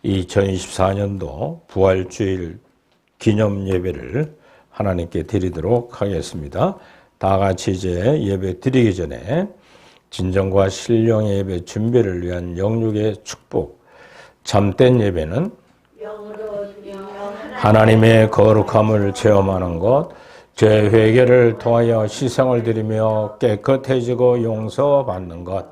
2024년도 부활주일 기념 예배를 하나님께 드리도록 하겠습니다. 다 같이 이제 예배 드리기 전에 진정과 신령의 예배 준비를 위한 영육의 축복, 참된 예배는 하나님의 거룩함을 체험하는 것, 죄 회개를 통하여 희생을 드리며 깨끗해지고 용서받는 것,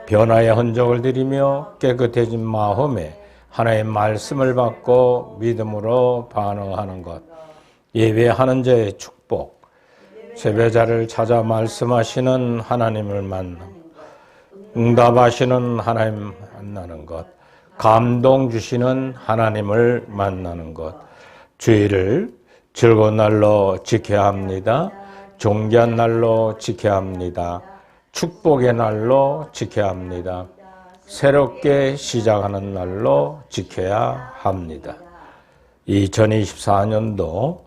변화의 흔적을 드리며 깨끗해진 마음에 하나님의 말씀을 받고 믿음으로 반응하는 것, 예배하는 자의 축복, 세배자를 찾아 말씀하시는 하나님을 만나는 것, 응답하시는 하나님 만나는 것, 감동 주시는 하나님을 만나는 것, 주일을 즐거운 날로 지켜야 합니다. 존귀한 날로 지켜야 합니다. 축복의 날로 지켜야 합니다. 새롭게 시작하는 날로 지켜야 합니다. 2024년도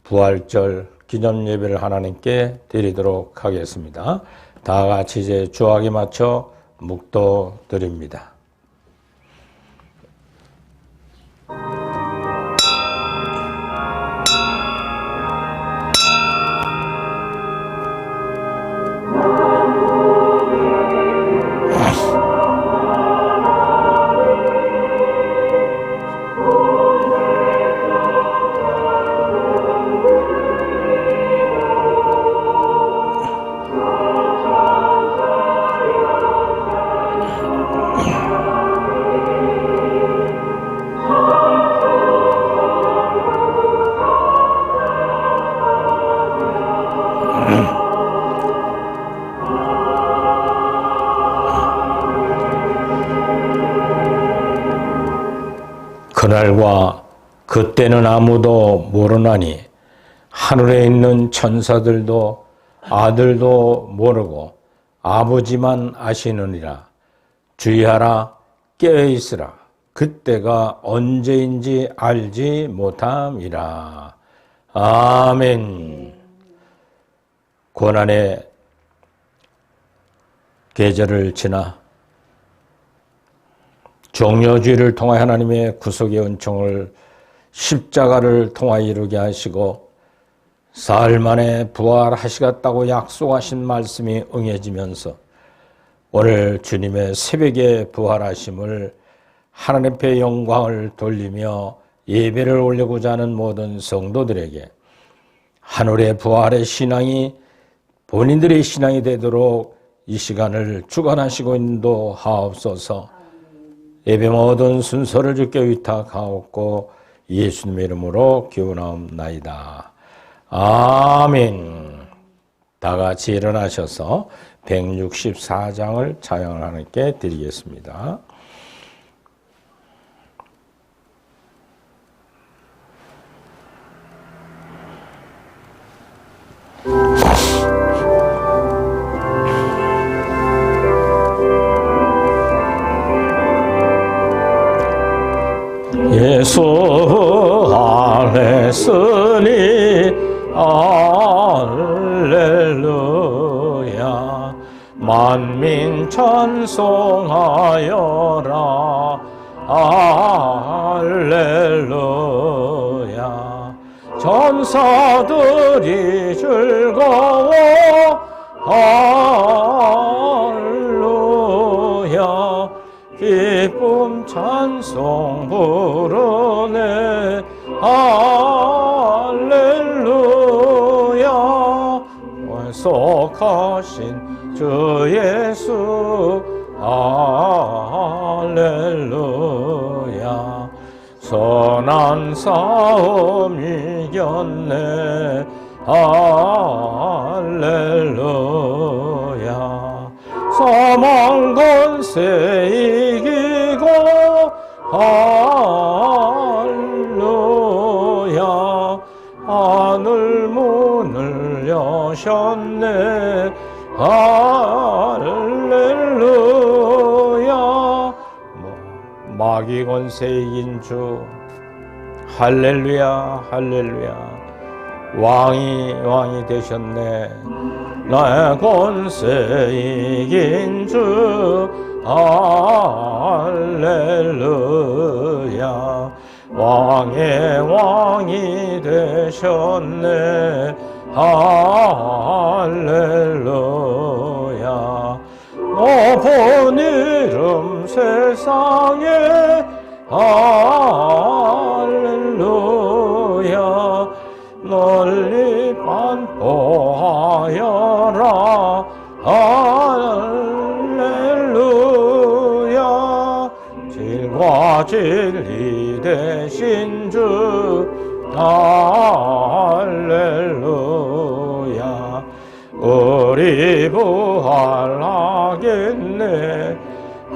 부활절 기념 예배를 하나님께 드리도록 하겠습니다. 다 같이 이제 주악에 맞춰 묵도 드립니다. 그날과 그때는 아무도 모르나니 하늘에 있는 천사들도 아들도 모르고 아버지만 아시느니라. 주의하라, 깨어있으라. 그때가 언제인지 알지 못함이라. 아멘. 고난의 계절을 지나 종려주의를 통하여 하나님의 구속의 은총을 십자가를 통하여 이루게 하시고 사흘 만에 부활하시겠다고 약속하신 말씀이 응해지면서 오늘 주님의 새벽에 부활하심을 하나님 앞에 영광을 돌리며 예배를 올리고자 하는 모든 성도들에게 하늘의 부활의 신앙이 본인들의 신앙이 되도록 이 시간을 주관하시고 인도하옵소서. 예배 모든 순서를 주께 위탁하옵고 예수님의 이름으로 기원하옵나이다. 아멘. 다 같이 일어나셔서 164장을 찬양을 하나님께 드리겠습니다. 예수 안에서니 할렐루야. 만민 찬송하여라. 할렐루야. 전사들이 즐거워. 할렐루야. 기쁨 찬송 부르네. 할렐루야. 원속하신 주 예수. 할렐루야. 선한 싸움 이겼네. 할렐루야. 사망 권세 이기고. 할렐루야. 하늘 문을 여셨네. 할렐루야. 마귀 권세 이긴 주. 할렐루야. 할렐루야. 왕이 되셨네. 나의 권세 이긴 주. 할렐루야. 왕의 왕이 되셨네. 할렐루야. 높은 이름 세상에 할렐루야. 널리 반포하여라. 할렐루야. 진과 진리 되신 주 할렐루야. 우리 부활하겠네.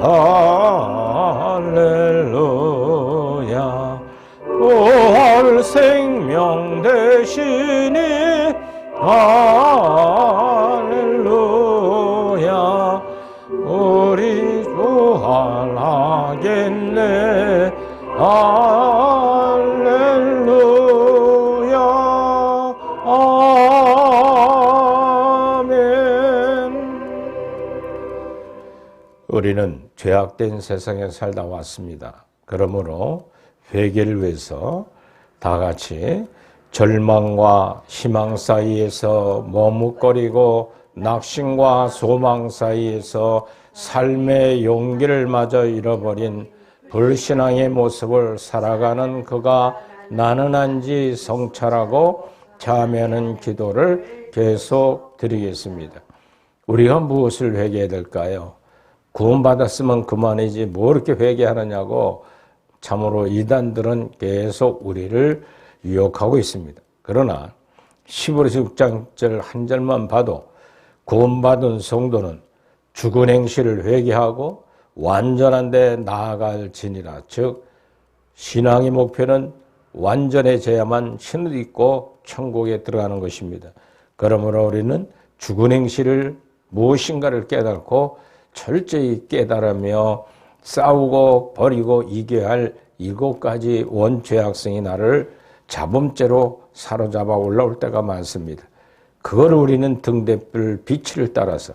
할렐루야. 부활 생명 되시니 할렐루야. 우리 부활하겠네. 할렐루야. 아멘. 우리는 죄악된 세상에 살다 왔습니다. 그러므로 회개를 위해서 다 같이 절망과 희망 사이에서 머뭇거리고 낙심과 소망 사이에서 삶의 용기를 마저 잃어버린 불신앙의 모습을 살아가는 그가 나는한지 성찰하고 참여하는 기도를 계속 드리겠습니다. 우리가 무엇을 회개해야 될까요? 구원받았으면 그만이지 뭐 이렇게 회개하느냐고 참으로 이단들은 계속 우리를 유혹하고 있습니다. 그러나 15에서 6장절 한 절만 봐도 구원받은 성도는 죽은 행실을 회개하고 완전한 데 나아갈지니라. 즉 신앙의 목표는 완전해져야만 신을 입고 천국에 들어가는 것입니다. 그러므로 우리는 죽은 행실을 무엇인가를 깨닫고 철저히 깨달으며 싸우고 버리고 이겨야 할 7가지 원죄악성이 나를 자범죄로 사로잡아 올라올 때가 많습니다. 그걸 우리는 등대불 빛을 따라서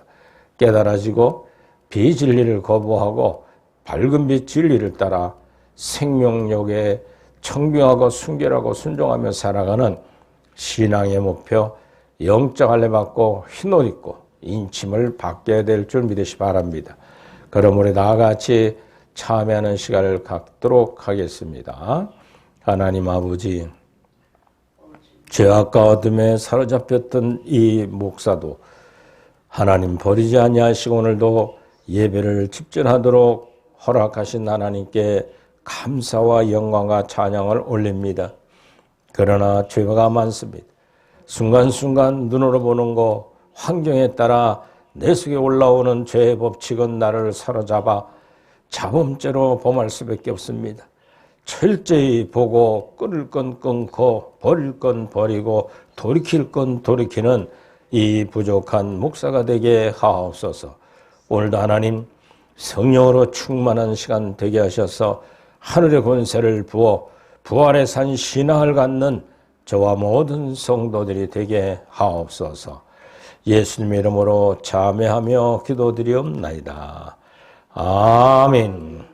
깨달아지고 비진리를 거부하고 밝은 빛 진리를 따라 생명력에 청명하고 순결하고 순종하며 살아가는 신앙의 목표, 영적 할례 받고 흰옷 입고 인침을 받게 될 줄 믿으시 바랍니다. 그러므로 나같이 참여하는 시간을 갖도록 하겠습니다. 하나님 아버지, 죄악과 어둠에 사로잡혔던 이 목사도 하나님 버리지 아니하시고 오늘도 예배를 집전하도록 허락하신 하나님께 감사와 영광과 찬양을 올립니다. 그러나 죄가 많습니다. 순간순간 눈으로 보는 거, 환경에 따라 내 속에 올라오는 죄의 법칙은 나를 사로잡아 자범죄로 범할 수밖에 없습니다. 철저히 보고 끊을 건 끊고 버릴 건 버리고 돌이킬 건 돌이키는 이 부족한 목사가 되게 하옵소서. 오늘도 하나님 성령으로 충만한 시간 되게 하셔서 하늘의 권세를 부어 부활의 산 신앙을 갖는 저와 모든 성도들이 되게 하옵소서. 예수님의 이름으로 자매하며 기도드리옵나이다. 아멘.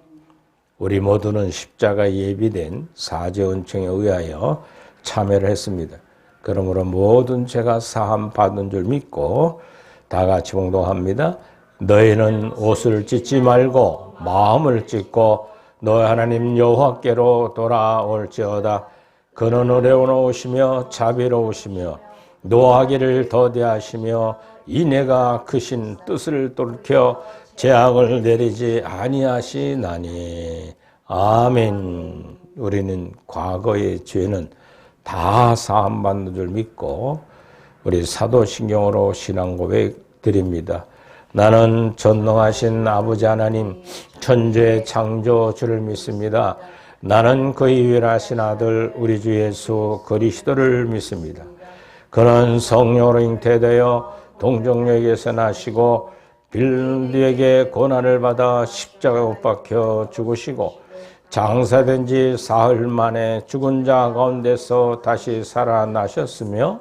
우리 모두는 십자가 예비된 사죄은총에 의하여 참여를 했습니다. 그러므로 모든 죄가 사함 받은 줄 믿고 다 같이 봉독합니다. 너희는 옷을 찢지 말고 마음을 찢고 너희 하나님 여호와께로 돌아올지어다. 그는 어려우시며 자비로우시며 노하기를 더디하시며 이내가 크신 뜻을 돌이켜 재앙을 내리지 아니하시나니. 아멘. 우리는 과거의 죄는 다 사함받는 줄 믿고 우리 사도신경으로 신앙 고백 드립니다. 나는 전능하신 아버지 하나님 천주의 창조주를 믿습니다. 나는 그의 유일하신 아들 우리 주 예수 그리스도를 믿습니다. 그는 성령으로 잉태되어 동정녀에게서 나시고 빌드에게 고난을 받아 십자가에 못 박혀 죽으시고 장사된 지 사흘 만에 죽은 자 가운데서 다시 살아나셨으며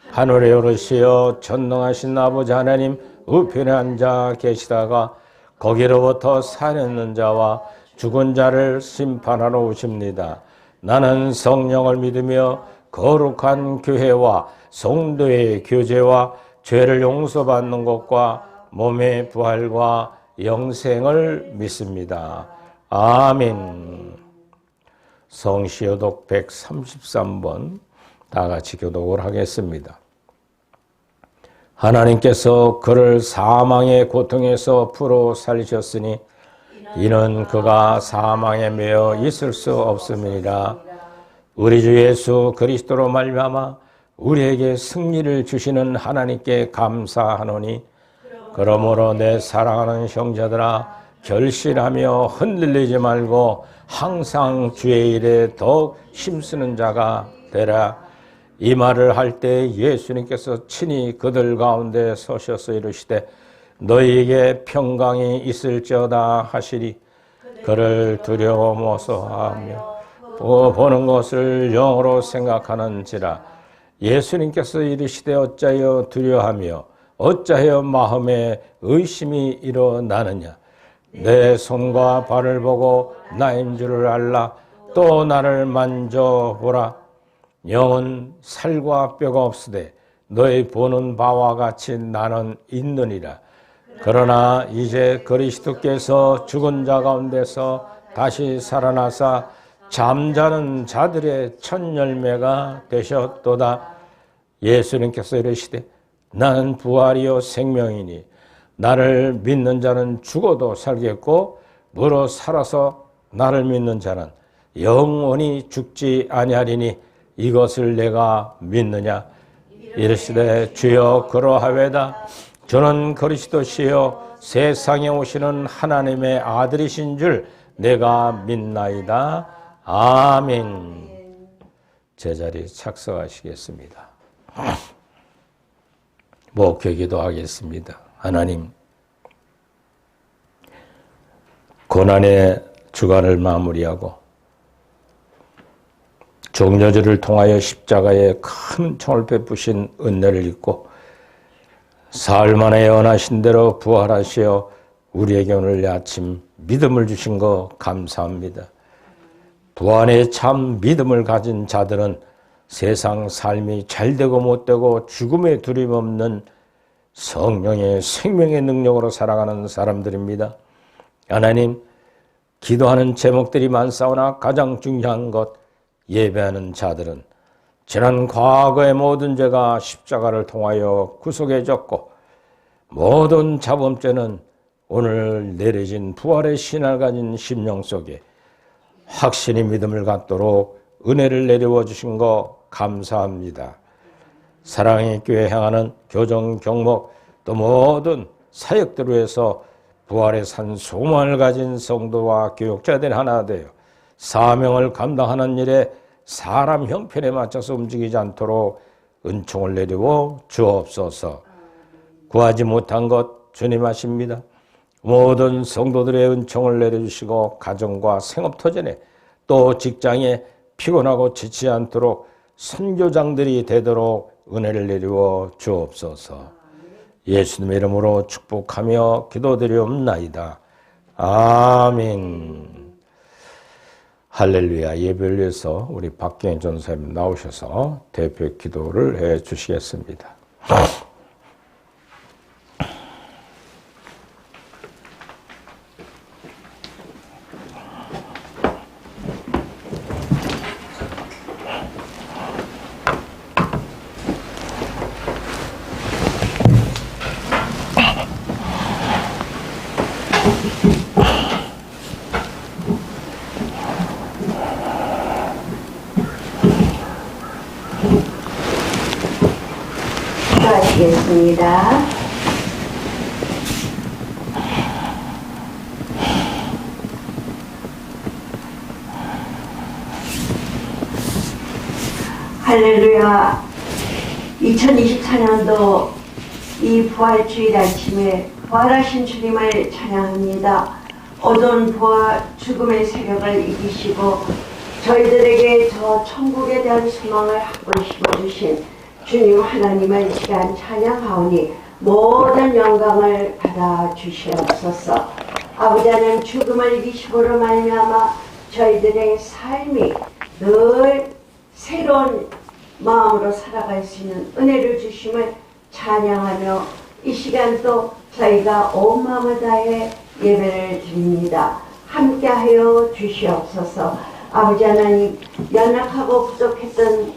하늘에 오르시어 전능하신 아버지 하나님 우편에 앉아 계시다가 거기로부터 살아있는 자와 죽은 자를 심판하러 오십니다. 나는 성령을 믿으며 거룩한 교회와 성도의 교제와 죄를 용서받는 것과 몸의 부활과 영생을 믿습니다. 아멘. 성시효독 133번 다 같이 교독을 하겠습니다. 하나님께서 그를 사망의 고통에서 풀어 살리셨으니 이는 그가 사망에 매여 있을 수 없음이니라. 우리 주 예수 그리스도로 말미암아 우리에게 승리를 주시는 하나님께 감사하노니 그러므로 내 사랑하는 형제들아 결실하며 흔들리지 말고 항상 주의 일에 더욱 힘쓰는 자가 되라. 이 말을 할 때 예수님께서 친히 그들 가운데 서셔서 이르시되 너희에게 평강이 있을지어다 하시리. 그를 두려워모서 하며 보는 것을 영으로 생각하는지라. 예수님께서 이르시되 어찌하여 두려워하며 어찌하여 마음에 의심이 일어나느냐. 내 손과 발을 보고 나인 줄을 알라. 또 나를 만져보라. 영은 살과 뼈가 없으되 너희 보는 바와 같이 나는 있느니라. 그러나 이제 그리스도께서 죽은 자 가운데서 다시 살아나사 잠자는 자들의 첫 열매가 되셨도다. 예수님께서 이르시되 나는 부활이요 생명이니 나를 믿는 자는 죽어도 살겠고 무릇 살아서 나를 믿는 자는 영원히 죽지 아니하리니 이것을 내가 믿느냐. 이르시되 주여 그러하외다. 저는 그리스도시요 세상에 오시는 하나님의 아들이신 줄 내가 믿나이다. 아멘. 제자리 착석하시겠습니다. 목회 기도하겠습니다. 하나님, 고난의 주간을 마무리하고 종려주를 통하여 십자가에 큰 총을 베푸신 은혜를 잊고 사흘 만에 예언하신 대로 부활하시어 우리에게 오늘 아침 믿음을 주신 거 감사합니다. 부활의 참 믿음을 가진 자들은 세상 삶이 잘되고 못되고 죽음에 두려움 없는 성령의 생명의 능력으로 살아가는 사람들입니다. 하나님, 기도하는 제목들이 많사오나 가장 중요한 것, 예배하는 자들은 지난 과거의 모든 죄가 십자가를 통하여 구속해졌고 모든 자범죄는 오늘 내려진 부활의 신을 가진 심령 속에 확신의 믿음을 갖도록 은혜를 내려워 주신 거 감사합니다. 사랑의 교회 향하는 교정, 경목 또 모든 사역들을 위해서 부활의 산 소망을 가진 성도와 교육자들 하나 되어 사명을 감당하는 일에 사람 형편에 맞춰서 움직이지 않도록 은총을 내리고 주옵소서. 구하지 못한 것 주님 아십니다. 모든 성도들의 은총을 내려주시고 가정과 생업터전에 또 직장에 피곤하고 지치지 않도록 선교장들이 되도록 은혜를 내리워 주옵소서. 예수님의 이름으로 축복하며 기도드리옵나이다. 아멘. 할렐루야. 예배를 위해서 우리 박경희 전사님 나오셔서 대표 기도를 해 주시겠습니다. 하시겠습니다. 할렐루야. 2024년도 이 부활주일 아침에 부활하신 주님을 찬양합니다. 어두운 부활 죽음의 세력을 이기시고 저희들에게 저 천국에 대한 소망을 한번 심어주신 주님 하나님을 이 시간 찬양하오니 모든 영광을 받아 주시옵소서. 아버지 하나님 죽음을 이기심으로 말미암아 저희들의 삶이 늘 새로운 마음으로 살아갈 수 있는 은혜를 주심을 찬양하며 이 시간도 저희가 온 마음을 다해 예배를 드립니다. 함께하여 주시옵소서. 아버지 하나님, 연약하고 부족했던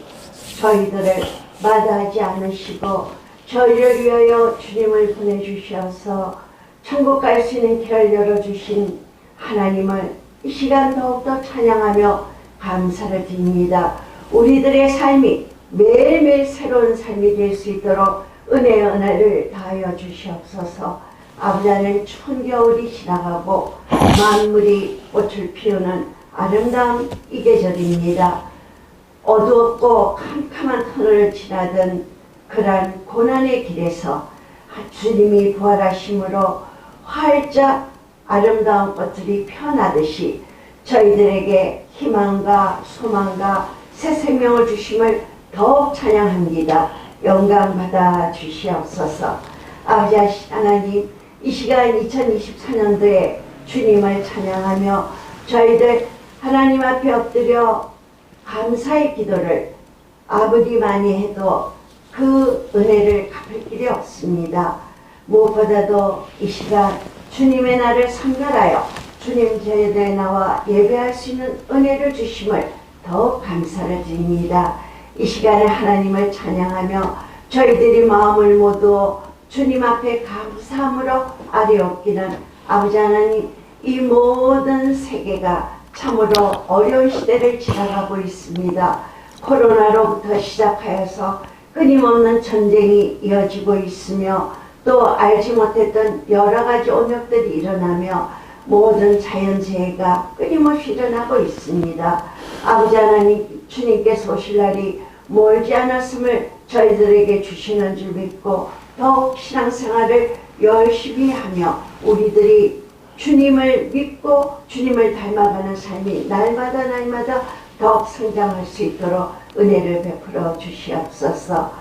저희들을 마다하지 않으시고 저희를 위하여 주님을 보내주셔서 천국 갈 수 있는 길을 열어주신 하나님을 이 시간 더욱더 찬양하며 감사를 드립니다. 우리들의 삶이 매일매일 새로운 삶이 될 수 있도록 은혜를 다하여 주시옵소서. 아버지 하나님, 추운 겨울이 지나가고 만물이 꽃을 피우는 아름다운 이 계절입니다. 어두웠고 캄캄한 터널을 지나던 그러한 고난의 길에서 주님이 부활하심으로 활짝 아름다운 꽃들이 펴나듯이 저희들에게 희망과 소망과 새 생명을 주심을 더욱 찬양합니다. 영광 받아 주시옵소서. 아버지 하나님, 이 시간 2024년도에 주님을 찬양하며 저희들 하나님 앞에 엎드려 감사의 기도를 아버지만이 해도 그 은혜를 갚을 길이 없습니다. 무엇보다도 이 시간 주님의 날을 성결하여 주님 제자에 나와 예배할 수 있는 은혜를 주심을 더욱 감사를 드립니다. 이 시간에 하나님을 찬양하며 저희들이 마음을 모두 주님 앞에 감사함으로 아뢰옵기는 아버지 하나님, 이 모든 세계가 참으로 어려운 시대를 지나가고 있습니다. 코로나로부터 시작하여서 끊임없는 전쟁이 이어지고 있으며 또 알지 못했던 여러 가지 온역들이 일어나며 모든 자연재해가 끊임없이 일어나고 있습니다. 아버지 하나님, 주님께서 오실 날이 멀지 않았음을 저희들에게 주시는 줄 믿고 더욱 신앙생활을 열심히 하며 우리들이 주님을 믿고 주님을 닮아가는 삶이 날마다 더욱 성장할 수 있도록 은혜를 베풀어 주시옵소서.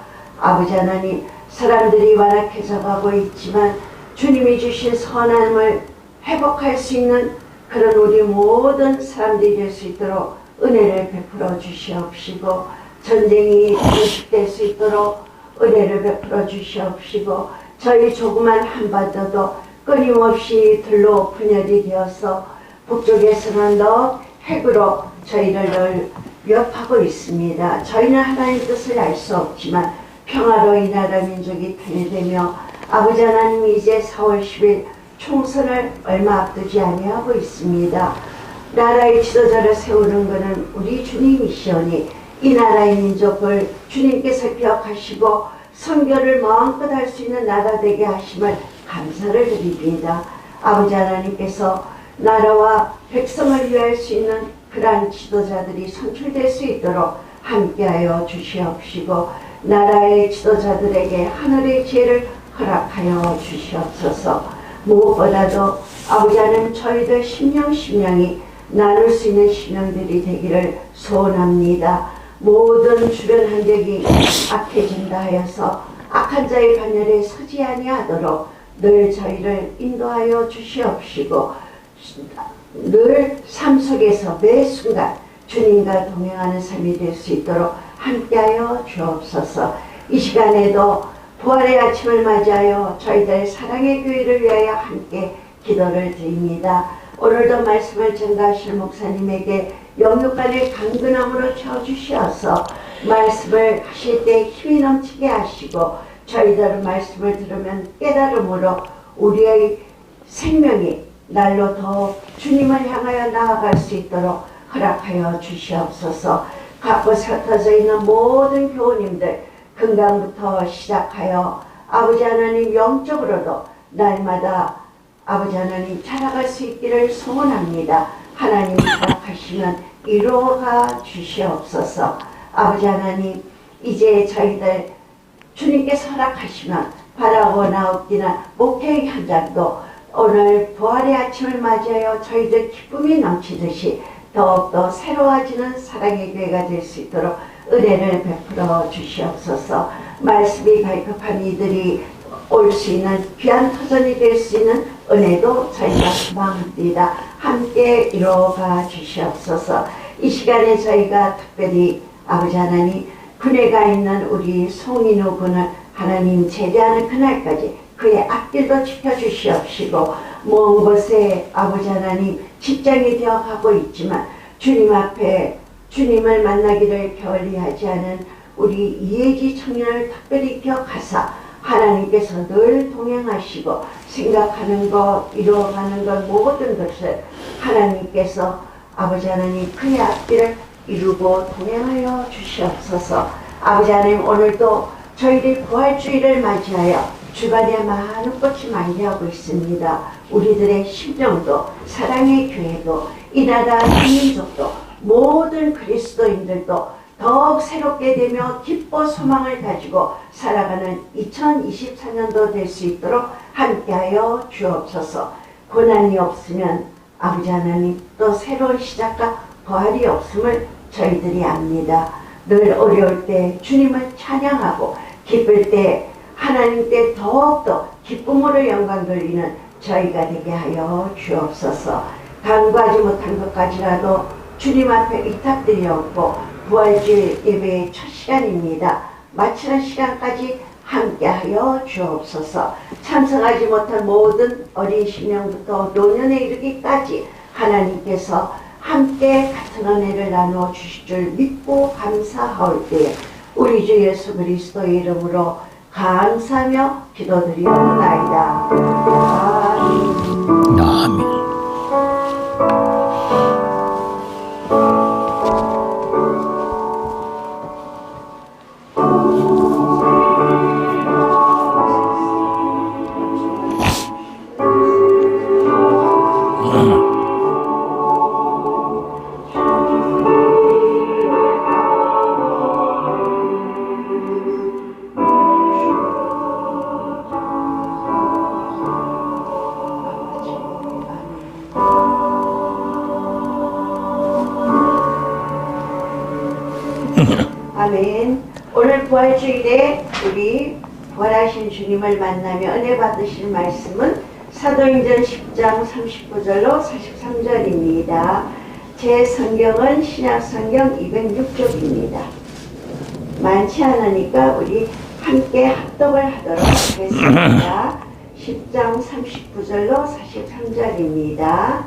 아버지 하나님, 사람들이 완악해져 가고 있지만 주님이 주신 선함을 회복할 수 있는 그런 우리 모든 사람들이 될 수 있도록 은혜를 베풀어 주시옵시고 전쟁이 계속될 수 있도록 은혜를 베풀어 주시옵시고 저희 조그만 한반도도 끊임없이 들로 분열이 되어서 북쪽에서는 더 핵으로 저희를 늘 위협하고 있습니다. 저희는 하나님의 뜻을 알 수 없지만 평화로 이 나라 민족이 통일되며 아버지 하나님이 이제 4월 10일 총선을 얼마 앞두지 아니하고 있습니다. 나라의 지도자를 세우는 것은 우리 주님이시오니 이 나라의 민족을 주님께서 기억하시고 선교를 마음껏 할 수 있는 나라 되게 하심을 감사를 드립니다. 아버지 하나님께서 나라와 백성을 위할 수 있는 그러한 지도자들이 선출될 수 있도록 함께하여 주시옵시고 나라의 지도자들에게 하늘의 지혜를 허락하여 주시옵소서. 무엇보다도 아버지 하나님, 저희들 심령이 나눌 수 있는 심령들이 되기를 소원합니다. 모든 주변 환경이 악해진다 하여서 악한 자의 반열에 서지 아니하도록 늘 저희를 인도하여 주시옵시고 늘 삶 속에서 매 순간 주님과 동행하는 삶이 될 수 있도록 함께하여 주옵소서. 이 시간에도 부활의 아침을 맞이하여 저희들 사랑의 교회를 위하여 함께 기도를 드립니다. 오늘도 말씀을 전가하실 목사님에게 영육간을 강근함으로 채워주시어서 말씀을 하실 때 힘이 넘치게 하시고 저희들은 말씀을 들으면 깨달음으로 우리의 생명이 날로 더 주님을 향하여 나아갈 수 있도록 허락하여 주시옵소서. 각곳에 흩어져 있는 모든 교우님들 건강부터 시작하여 아버지 하나님 영적으로도 날마다 아버지 하나님 자라갈 수 있기를 소원합니다. 하나님이 허락하시면 이루어가 주시옵소서. 아버지 하나님, 이제 저희들 주님께서 허락하시면 바라고 나옵기나 목회의 현장도 오늘 부활의 아침을 맞이하여 저희들 기쁨이 넘치듯이 더욱더 새로워지는 사랑의 교회가 될 수 있도록 은혜를 베풀어 주시옵소서. 말씀이 발급한 이들이 올 수 있는 귀한 터전이 될 수 있는 은혜도 저희가 소망합니다. 함께 이루어가 주시옵소서. 이 시간에 저희가 특별히 아버지 하나님 군에가 있는 우리 송인우 군을 하나님 제대하는 그날까지 그의 앞길도 지켜주시옵시고 먼 곳에 아버지 하나님 직장이 되어가고 있지만 주님 앞에 주님을 만나기를 게을리하지 않은 우리 이혜지 청년을 특별히 기억하사 하나님께서 늘 동행하시고 생각하는 것, 이루어가는 것 모든 것을 하나님께서 아버지 하나님 그의 앞길을 이루고 동행하여 주시옵소서. 아버지 하나님 오늘도 저희들 부활주의를 맞이하여 주변에 많은 꽃이 만개하고 있습니다. 우리들의 심령도 사랑의 교회도 이 나라 민족도 모든 그리스도인들도 더욱 새롭게 되며 기뻐 소망을 가지고 살아가는 2024년도 될 수 있도록 함께하여 주옵소서. 고난이 없으면 아버지 하나님 또 새로운 시작과 부활이 없음을 저희들이 압니다. 늘 어려울 때 주님을 찬양하고 기쁠 때 하나님께 더욱더 기쁨으로 영광 돌리는 저희가 되게 하여 주옵소서. 간구하지 못한 것까지라도 주님 앞에 의탁드리옵고 부활주일 예배의 첫 시간입니다. 마치는 시간까지 함께하여 주옵소서. 참석하지 못한 모든 어린 심령부터 노년에 이르기까지 하나님께서 함께 같은 은혜를 나누어 주실 줄 믿고 감사하올 때에 우리 주 예수 그리스도의 이름으로 감사하며 기도드리옵나이다. 아멘. 아멘. 아멘. 오늘 부활주일에 우리 부활하신 주님을 만나며 은혜 받으실 말씀은 사도행전 10장 39절로 43절입니다. 제 성경은 신약성경 206쪽입니다. 많지 않으니까 우리 함께 합독을 하도록 하겠습니다. 10장 39절로 43절입니다.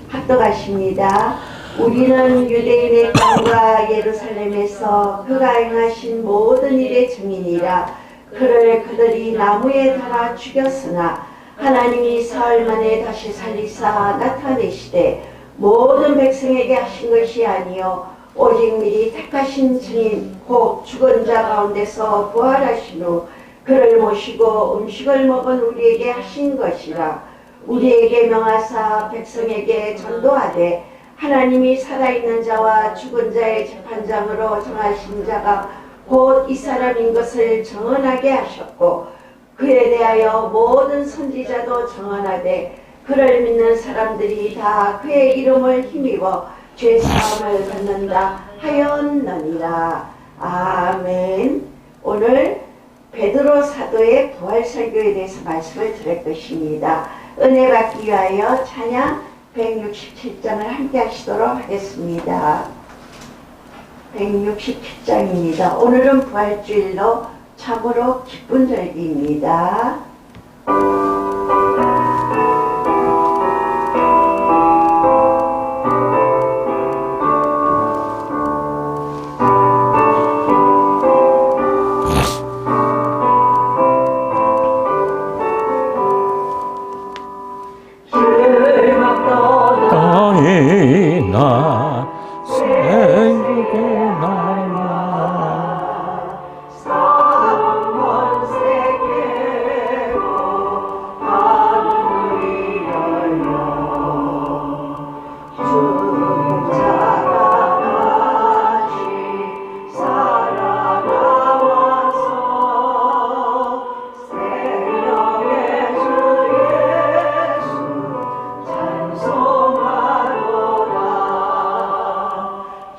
합독하십니다. 우리는 유대인의 땅과 예루살렘에서 그가 행하신 모든 일의 증인이라. 그를 그들이 나무에 달아 죽였으나 하나님이 사흘 만에 다시 살리사 나타내시되 모든 백성에게 하신 것이 아니요 오직 미리 택하신 증인 곧 죽은 자 가운데서 부활하신 후 그를 모시고 음식을 먹은 우리에게 하신 것이라. 우리에게 명하사 백성에게 전도하되 하나님이 살아있는 자와 죽은 자의 재판장으로 정하신 자가 곧 이 사람인 것을 정언하게 하셨고 그에 대하여 모든 선지자도 정언하되 그를 믿는 사람들이 다 그의 이름을 힘입어 죄사함을 받는다 하였느니라. 아멘. 오늘 베드로 사도의 부활설교에 대해서 말씀을 드릴 것입니다. 은혜 받기 위하여 찬양 167장을 함께 하시도록 하겠습니다. 167장입니다. 오늘은 부활주일로 참으로 기쁜 절기입니다. 나 생기게 나라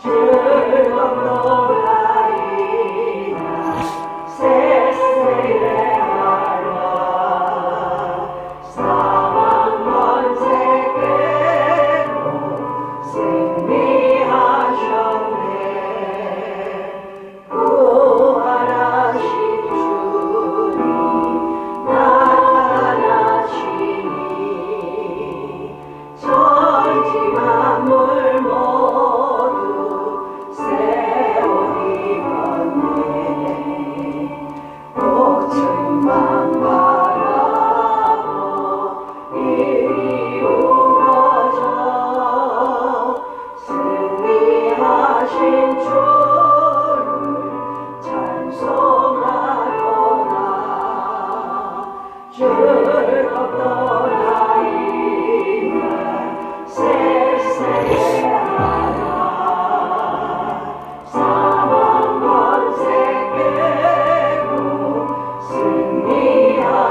즐겁도 주를 찬송하도다 즐겁도다 이만 세세하라 사망 권세 깨고 승리하셨네.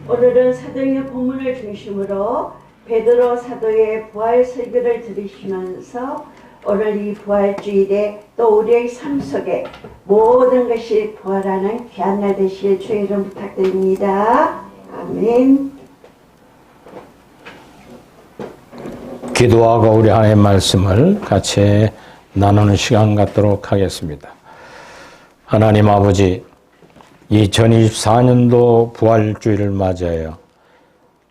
오늘은 사도행전 본문을 중심으로 베드로 사도의 부활 설교를 들으시면서 오늘 이 부활주일에 또 우리의 삶 속에 모든 것이 부활하는 귀한 날 되실 주의 이름 부탁드립니다. 아멘. 기도하고 우리 하나님의 말씀을 같이 나누는 시간 갖도록 하겠습니다. 하나님 아버지, 2024년도 부활주일을 맞이하여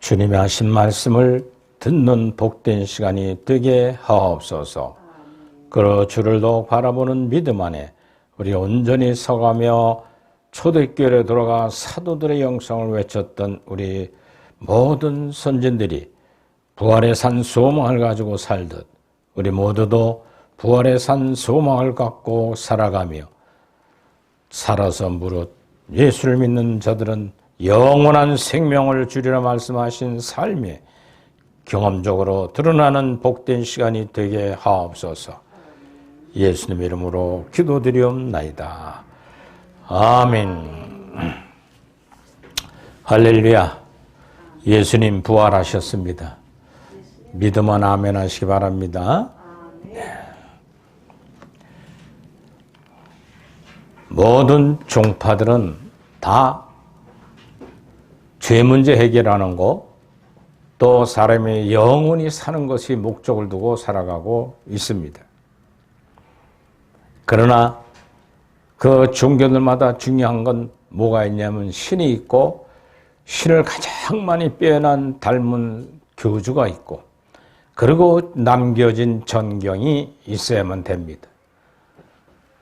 주님의 하신 말씀을 듣는 복된 시간이 되게 하옵소서. 그러 주를 더욱 바라보는 믿음 안에 우리 온전히 서가며 초대교회에 들어가 사도들의 영성을 외쳤던 우리 모든 선진들이 부활의 산 소망을 가지고 살듯 우리 모두도 부활의 산 소망을 갖고 살아가며 살아서 무릇 예수를 믿는 자들은 영원한 생명을 주리라 말씀하신 삶에 경험적으로 드러나는 복된 시간이 되게 하옵소서. 예수님 이름으로 기도드리옵나이다. 아멘. 할렐루야. 예수님 부활하셨습니다. 믿음은 아멘 하시기 바랍니다. 모든 종파들은 다 죄 문제 해결하는 거, 또 사람이 영원히 사는 것이 목적을 두고 살아가고 있습니다. 그러나 그 종교들마다 중요한 건 뭐가 있냐면 신이 있고 신을 가장 많이 빼어난 닮은 교주가 있고 그리고 남겨진 전경이 있어야만 됩니다.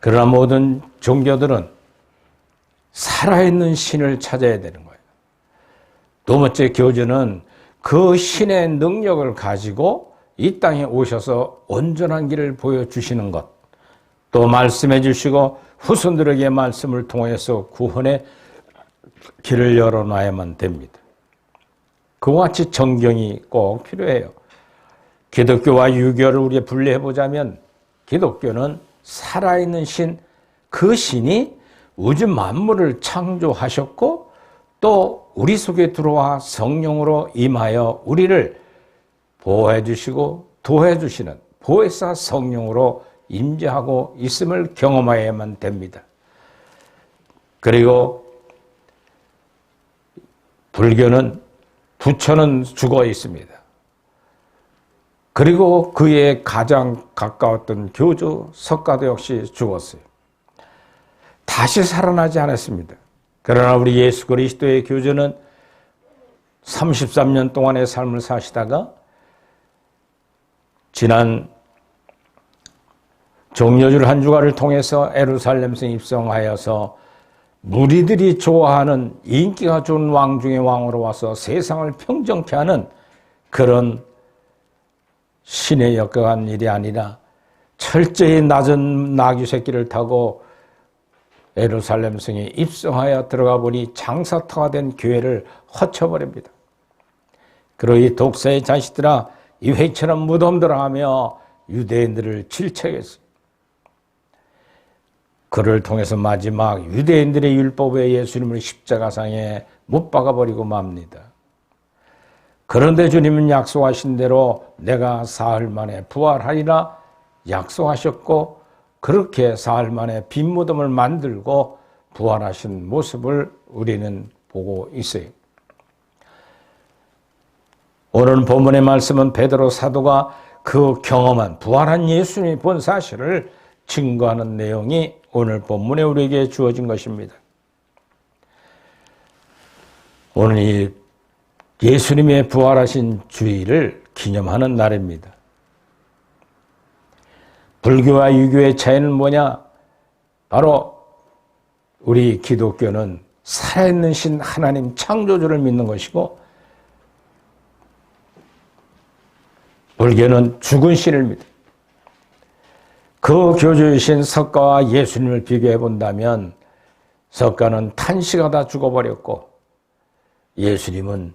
그러나 모든 종교들은 살아있는 신을 찾아야 되는 거예요. 두 번째 교주는 그 신의 능력을 가지고 이 땅에 오셔서 온전한 길을 보여주시는 것, 또 말씀해 주시고 후손들에게 말씀을 통해서 구원의 길을 열어놔야만 됩니다. 그와 같이 정경이 꼭 필요해요. 기독교와 유교를 우리가 분리해보자면 기독교는 살아있는 신, 그 신이 우주 만물을 창조하셨고 또 우리 속에 들어와 성령으로 임하여 우리를 보호해 주시고 도해 주시는 보혜사 성령으로 임재하고 있음을 경험해야만 됩니다. 그리고 불교는 부처는 죽어 있습니다. 그리고 그의 가장 가까웠던 교주 석가도 역시 죽었어요. 다시 살아나지 않았습니다. 그러나 우리 예수 그리스도의 교주는 33년 동안의 삶을 사시다가 지난 정여줄 한 주간을 통해서 예루살렘성 입성하여서 무리들이 좋아하는 인기가 좋은 왕 중의 왕으로 와서 세상을 평정케 하는 그런 신에 엮어간 일이 아니라 철저히 낮은 나귀 새끼를 타고 예루살렘 성에 입성하여 들어가 보니 장사터가 된 교회를 허쳐버립니다. 그리고 이 독사의 자식들아 이 획처럼 무덤들어 하며 유대인들을 질책했어요. 그를 통해서 마지막 유대인들의 율법에 예수님을 십자가상에 못 박아버리고 맙니다. 그런데 주님은 약속하신 대로 내가 사흘 만에 부활하리라 약속하셨고 그렇게 사흘 만에 빈 무덤을 만들고 부활하신 모습을 우리는 보고 있어요. 오늘 본문의 말씀은 베드로 사도가 그 경험한 부활한 예수님이 본 사실을 증거하는 내용이 오늘 본문에 우리에게 주어진 것입니다. 오늘 이 예수님의 부활하신 주일을 기념하는 날입니다. 불교와 유교의 차이는 뭐냐? 바로 우리 기독교는 살아있는 신 하나님 창조주를 믿는 것이고 불교는 죽은 신을 믿어요. 그 교주이신 석가와 예수님을 비교해 본다면 석가는 탄식하다 죽어버렸고 예수님은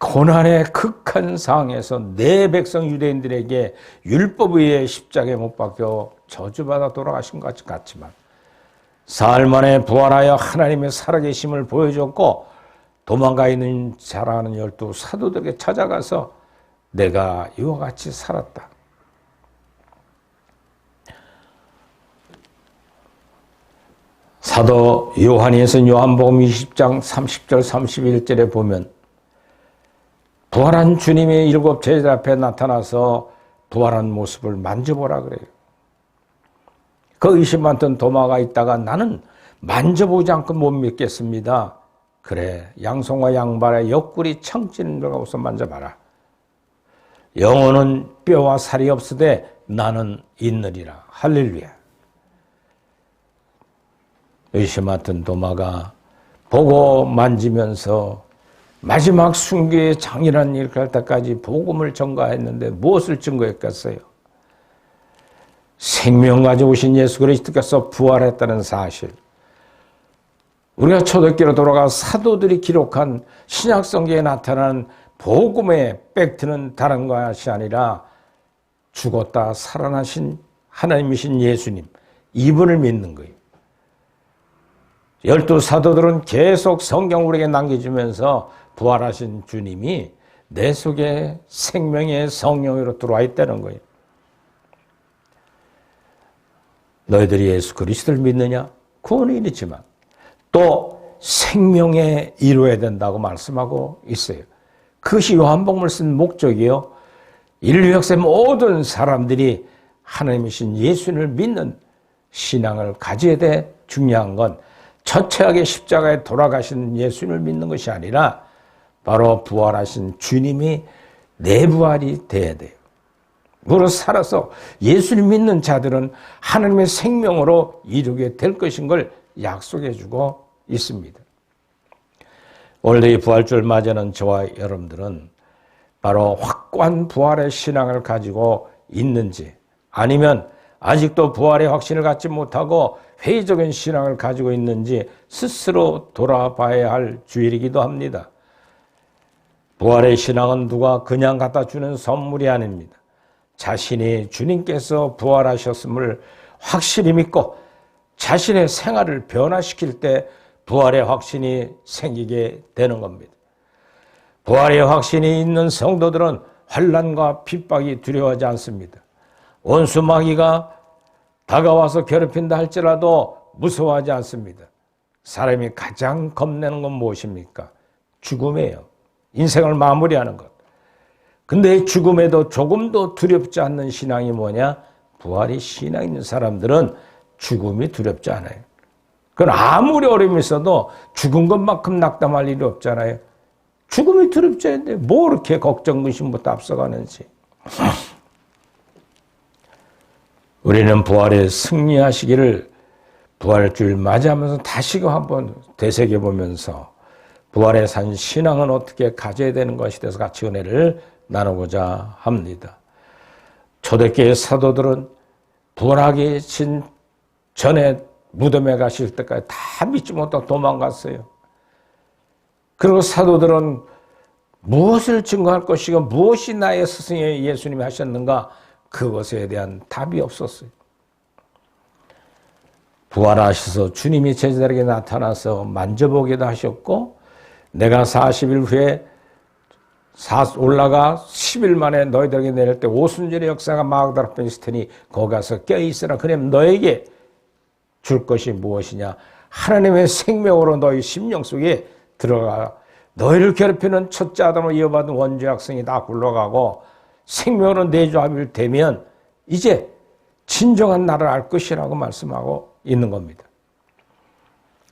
고난의 극한 상황에서 내 백성 유대인들에게 율법 위에 십자가에 못 박혀 저주받아 돌아가신 것 같지만 사흘 만에 부활하여 하나님의 살아계심을 보여줬고 도망가 있는 자라는 12 사도들에게 찾아가서 내가 이와 같이 살았다. 사도 요한이 쓴 요한복음 20장 30절 31절에 보면 부활한 주님의 7 제자 앞에 나타나서 부활한 모습을 만져보라 그래요. 그 의심 많던 도마가 있다가 나는 만져보지 않고 못 믿겠습니다. 그래 양손과 양발에 옆구리 청진 들어가서 만져봐라. 영혼은 뼈와 살이 없으되 나는 있느리라. 할렐루야. 의심 많던 도마가 보고 만지면서 마지막 순교의 장이라는 일을 할 때까지 복음을 전가했는데 무엇을 증거했겠어요? 생명 가지고 오신 예수 그리스도께서 부활했다는 사실. 우리가 초대교로 돌아가 사도들이 기록한 신약 성경에 나타난 복음의 팩트는 다른 것이 아니라 죽었다 살아나신 하나님이신 예수님, 이분을 믿는 거예요. 12 사도들은 계속 성경 우리에게 남겨주면서 부활하신 주님이 내 속에 생명의 성령으로 들어와 있다는 거예요. 너희들이 예수 그리스도를 믿느냐? 구원은 있지만 또 생명에 이루어야 된다고 말씀하고 있어요. 그것이 요한복음을 쓴 목적이요. 인류 역사 모든 사람들이 하나님이신 예수님을 믿는 신앙을 가져야 돼. 중요한 건 처체하게 십자가에 돌아가신 예수님을 믿는 것이 아니라 바로 부활하신 주님이 내 부활이 돼야 돼요. 무릇 살아서 예수님 믿는 자들은 하나님의 생명으로 이루게 될 것인 걸 약속해 주고 있습니다. 오늘 이 부활주를 맞이하는 저와 여러분들은 바로 확고한 부활의 신앙을 가지고 있는지 아니면 아직도 부활의 확신을 갖지 못하고 회의적인 신앙을 가지고 있는지 스스로 돌아봐야 할 주일이기도 합니다. 부활의 신앙은 누가 그냥 갖다 주는 선물이 아닙니다. 자신이 주님께서 부활하셨음을 확실히 믿고 자신의 생활을 변화시킬 때 부활의 확신이 생기게 되는 겁니다. 부활의 확신이 있는 성도들은 환난과 핍박이 두려워하지 않습니다. 원수 마귀가 다가와서 괴롭힌다 할지라도 무서워하지 않습니다. 사람이 가장 겁내는 건 무엇입니까? 죽음이에요. 인생을 마무리하는 것. 근데 죽음에도 조금도 두렵지 않는 신앙이 뭐냐? 부활이 신앙 있는 사람들은 죽음이 두렵지 않아요. 그건 아무리 어려움이 있어도 죽은 것만큼 낙담할 일이 없잖아요. 죽음이 두렵지 않은데 뭐 이렇게 걱정, 근심부터 앞서가는지. 우리는 부활에 승리하시기를 부활주일 맞이하면서 다시금 한번 되새겨보면서 부활에 산 신앙은 어떻게 가져야 되는 것에 대해서 같이 은혜를 나누고자 합니다. 초대교회 사도들은 부활하기 전에 무덤에 가실 때까지 다 믿지 못하고 도망갔어요. 그리고 사도들은 무엇을 증거할 것이고 무엇이 나의 스승의 예수님이 하셨는가, 그것에 대한 답이 없었어요. 부활하셔서 주님이 제자들에게 나타나서 만져보기도 하셨고, 내가 40일 후에 올라가 10일 만에 너희들에게 내릴 때 오순절의 역사가 마그다라 앞에 있을 테니 거기 가서 껴있으라. 그러면 너에게 줄 것이 무엇이냐? 하나님의 생명으로 너희 심령 속에 들어가 너희를 괴롭히는 첫째 아담으로 이어받은 원죄 악성이 다 굴러가고 생명으로 내조합일되면 이제 진정한 나를 알 것이라고 말씀하고 있는 겁니다.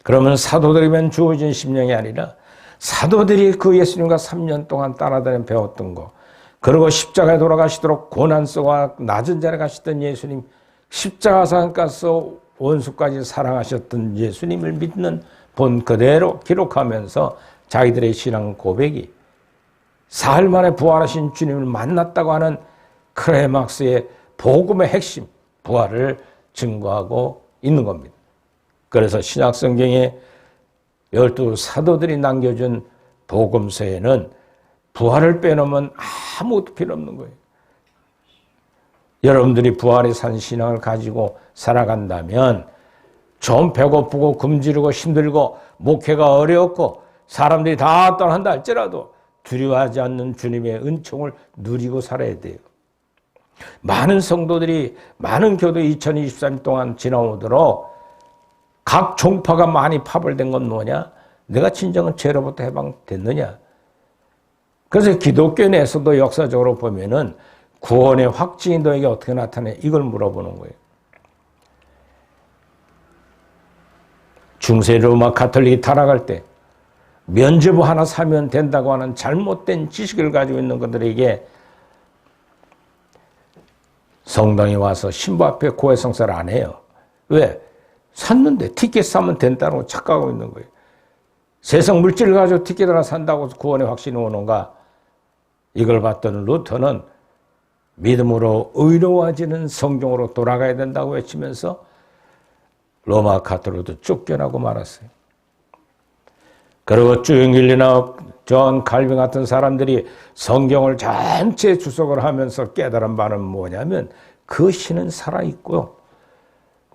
그러면 사도들에게만 주어진 심령이 아니라 사도들이 그 예수님과 3년 동안 따라다니 배웠던 거, 그리고 십자가에 돌아가시도록 고난 속과 낮은 자리에 가시던 예수님, 십자가상 가서 원수까지 사랑하셨던 예수님을 믿는 본 그대로 기록하면서 자기들의 신앙 고백이 사흘 만에 부활하신 주님을 만났다고 하는 크레막스의 복음의 핵심, 부활을 증거하고 있는 겁니다. 그래서 신약 성경에 12 사도들이 남겨준 복음서에는 부활을 빼놓으면 아무것도 필요 없는 거예요. 여러분들이 부활의 산 신앙을 가지고 살아간다면 좀 배고프고 굶주리고 힘들고 목회가 어렵고 사람들이 다 떠난다 할지라도 두려워하지 않는 주님의 은총을 누리고 살아야 돼요. 많은 성도들이, 많은 교도 2023년 동안 지나오도록 각 종파가 많이 파벌된 건 뭐냐? 내가 진정한 죄로부터 해방됐느냐? 그래서 기독교 내에서도 역사적으로 보면은 구원의 확증이 너에게 어떻게 나타내? 이걸 물어보는 거예요. 중세 로마 가톨릭이 타락할 때 면죄부 하나 사면 된다고 하는 잘못된 지식을 가지고 있는 것들에게 성당에 와서 신부 앞에 고해성사를 안 해요. 왜? 샀는데 티켓 사면 된다고 착각하고 있는 거예요. 세상 물질을 가지고 티켓 하나 산다고 구원의 확신이 오는가? 이걸 봤던 루터는 믿음으로 의로워지는 성경으로 돌아가야 된다고 외치면서 로마 가톨릭도 쫓겨나고 말았어요. 그리고 쭈잉길리나 존 칼빈 같은 사람들이 성경을 전체 주석을 하면서 깨달은 바는 뭐냐면 그 신은 살아있고요.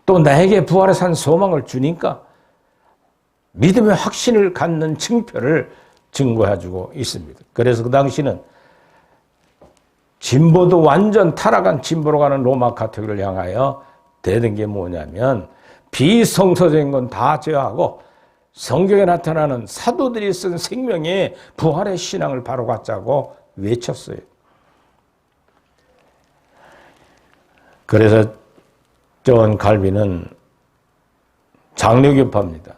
또 나에게 부활의 산 소망을 주니까 믿음의 확신을 갖는 증표를 증거해주고 있습니다. 그래서 그 당시는 진보도 완전 타락한 진보로 가는 로마 가톨릭을 향하여 대든 게 뭐냐면 비성서적인 건 다 제어하고 성경에 나타나는 사도들이 쓴 생명의 부활의 신앙을 바로 갖자고 외쳤어요. 그래서 존 칼빈은 장로교파입니다.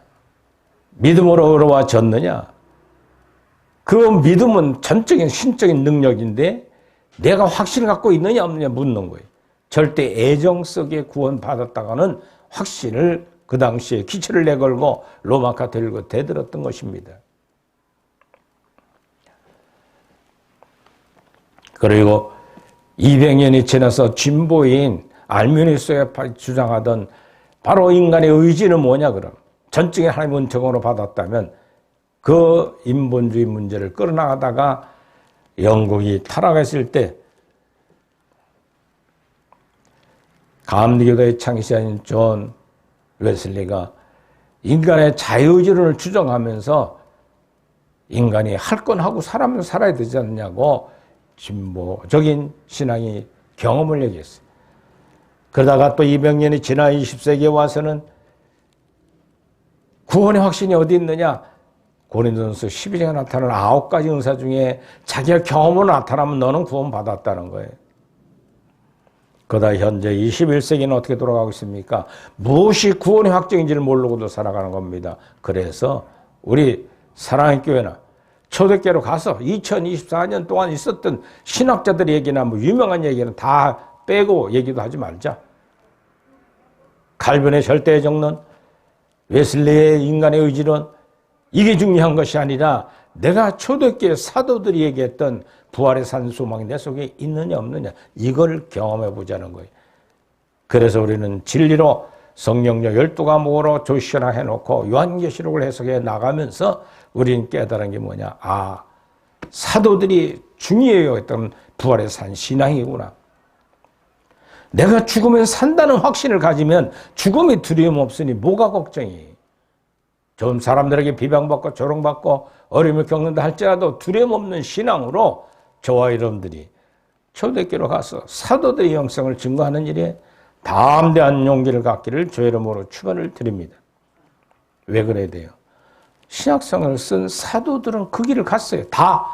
믿음으로 의로워졌느냐? 그 믿음은 전적인 신적인 능력인데 내가 확신을 갖고 있느냐 없느냐 묻는 거예요. 절대 애정 속에 구원받았다가는 확신을 그 당시에 기초를 내걸고 로마 가톨릭을 대들었던 것입니다. 그리고 200년이 지나서 진보인 알미니스가 주장하던 바로 인간의 의지는 뭐냐 그럼? 전적인 하나님의 은총으로 받았다면 그 인본주의 문제를 끌어나가다가 영국이 타락했을 때 감리교도의 창시자인 존 웨슬리가 인간의 자유의지론을 주장하면서 인간이 할 건 하고 살아면 살아야 되지 않느냐고 진보적인 신앙이 경험을 얘기했어요. 그러다가 또 200년이 지나 20세기에 와서는 구원의 확신이 어디 있느냐? 고린도전서 12장에 나타나는 9가지 은사 중에 자기가 경험으로 나타나면 너는 구원받았다는 거예요. 그러다 현재 21세기는 어떻게 돌아가고 있습니까? 무엇이 구원의 확정인지를 모르고도 살아가는 겁니다. 그래서 우리 사랑의 교회나 초대교회로 가서 2024년 동안 있었던 신학자들의 얘기나 뭐 유명한 얘기는 다 빼고 얘기도 하지 말자. 칼빈의 절대의 정론, 웨슬리의 인간의 의지론, 이게 중요한 것이 아니라 내가 초대교회 사도들이 얘기했던 부활의 산 소망이 내 속에 있느냐 없느냐 이걸 경험해 보자는 거예요. 그래서 우리는 진리로 성령력 12과목으로 조시나 해놓고 요한계시록을 해석해 나가면서 우리는 깨달은 게 뭐냐. 아, 사도들이 중요히 여겼던 부활의 산 신앙이구나. 내가 죽으면 산다는 확신을 가지면 죽음이 두려움 없으니 뭐가 걱정이. 좀 사람들에게 비방받고 조롱받고 어려움을 겪는다 할지라도 두려움 없는 신앙으로 저와 여러분들이 초대교회로 가서 사도들의 영성을 증거하는 일에 담대한 용기를 갖기를 주의 이름으로 축원을 드립니다. 왜 그래야 돼요? 신약성을 쓴 사도들은 그 길을 갔어요. 다.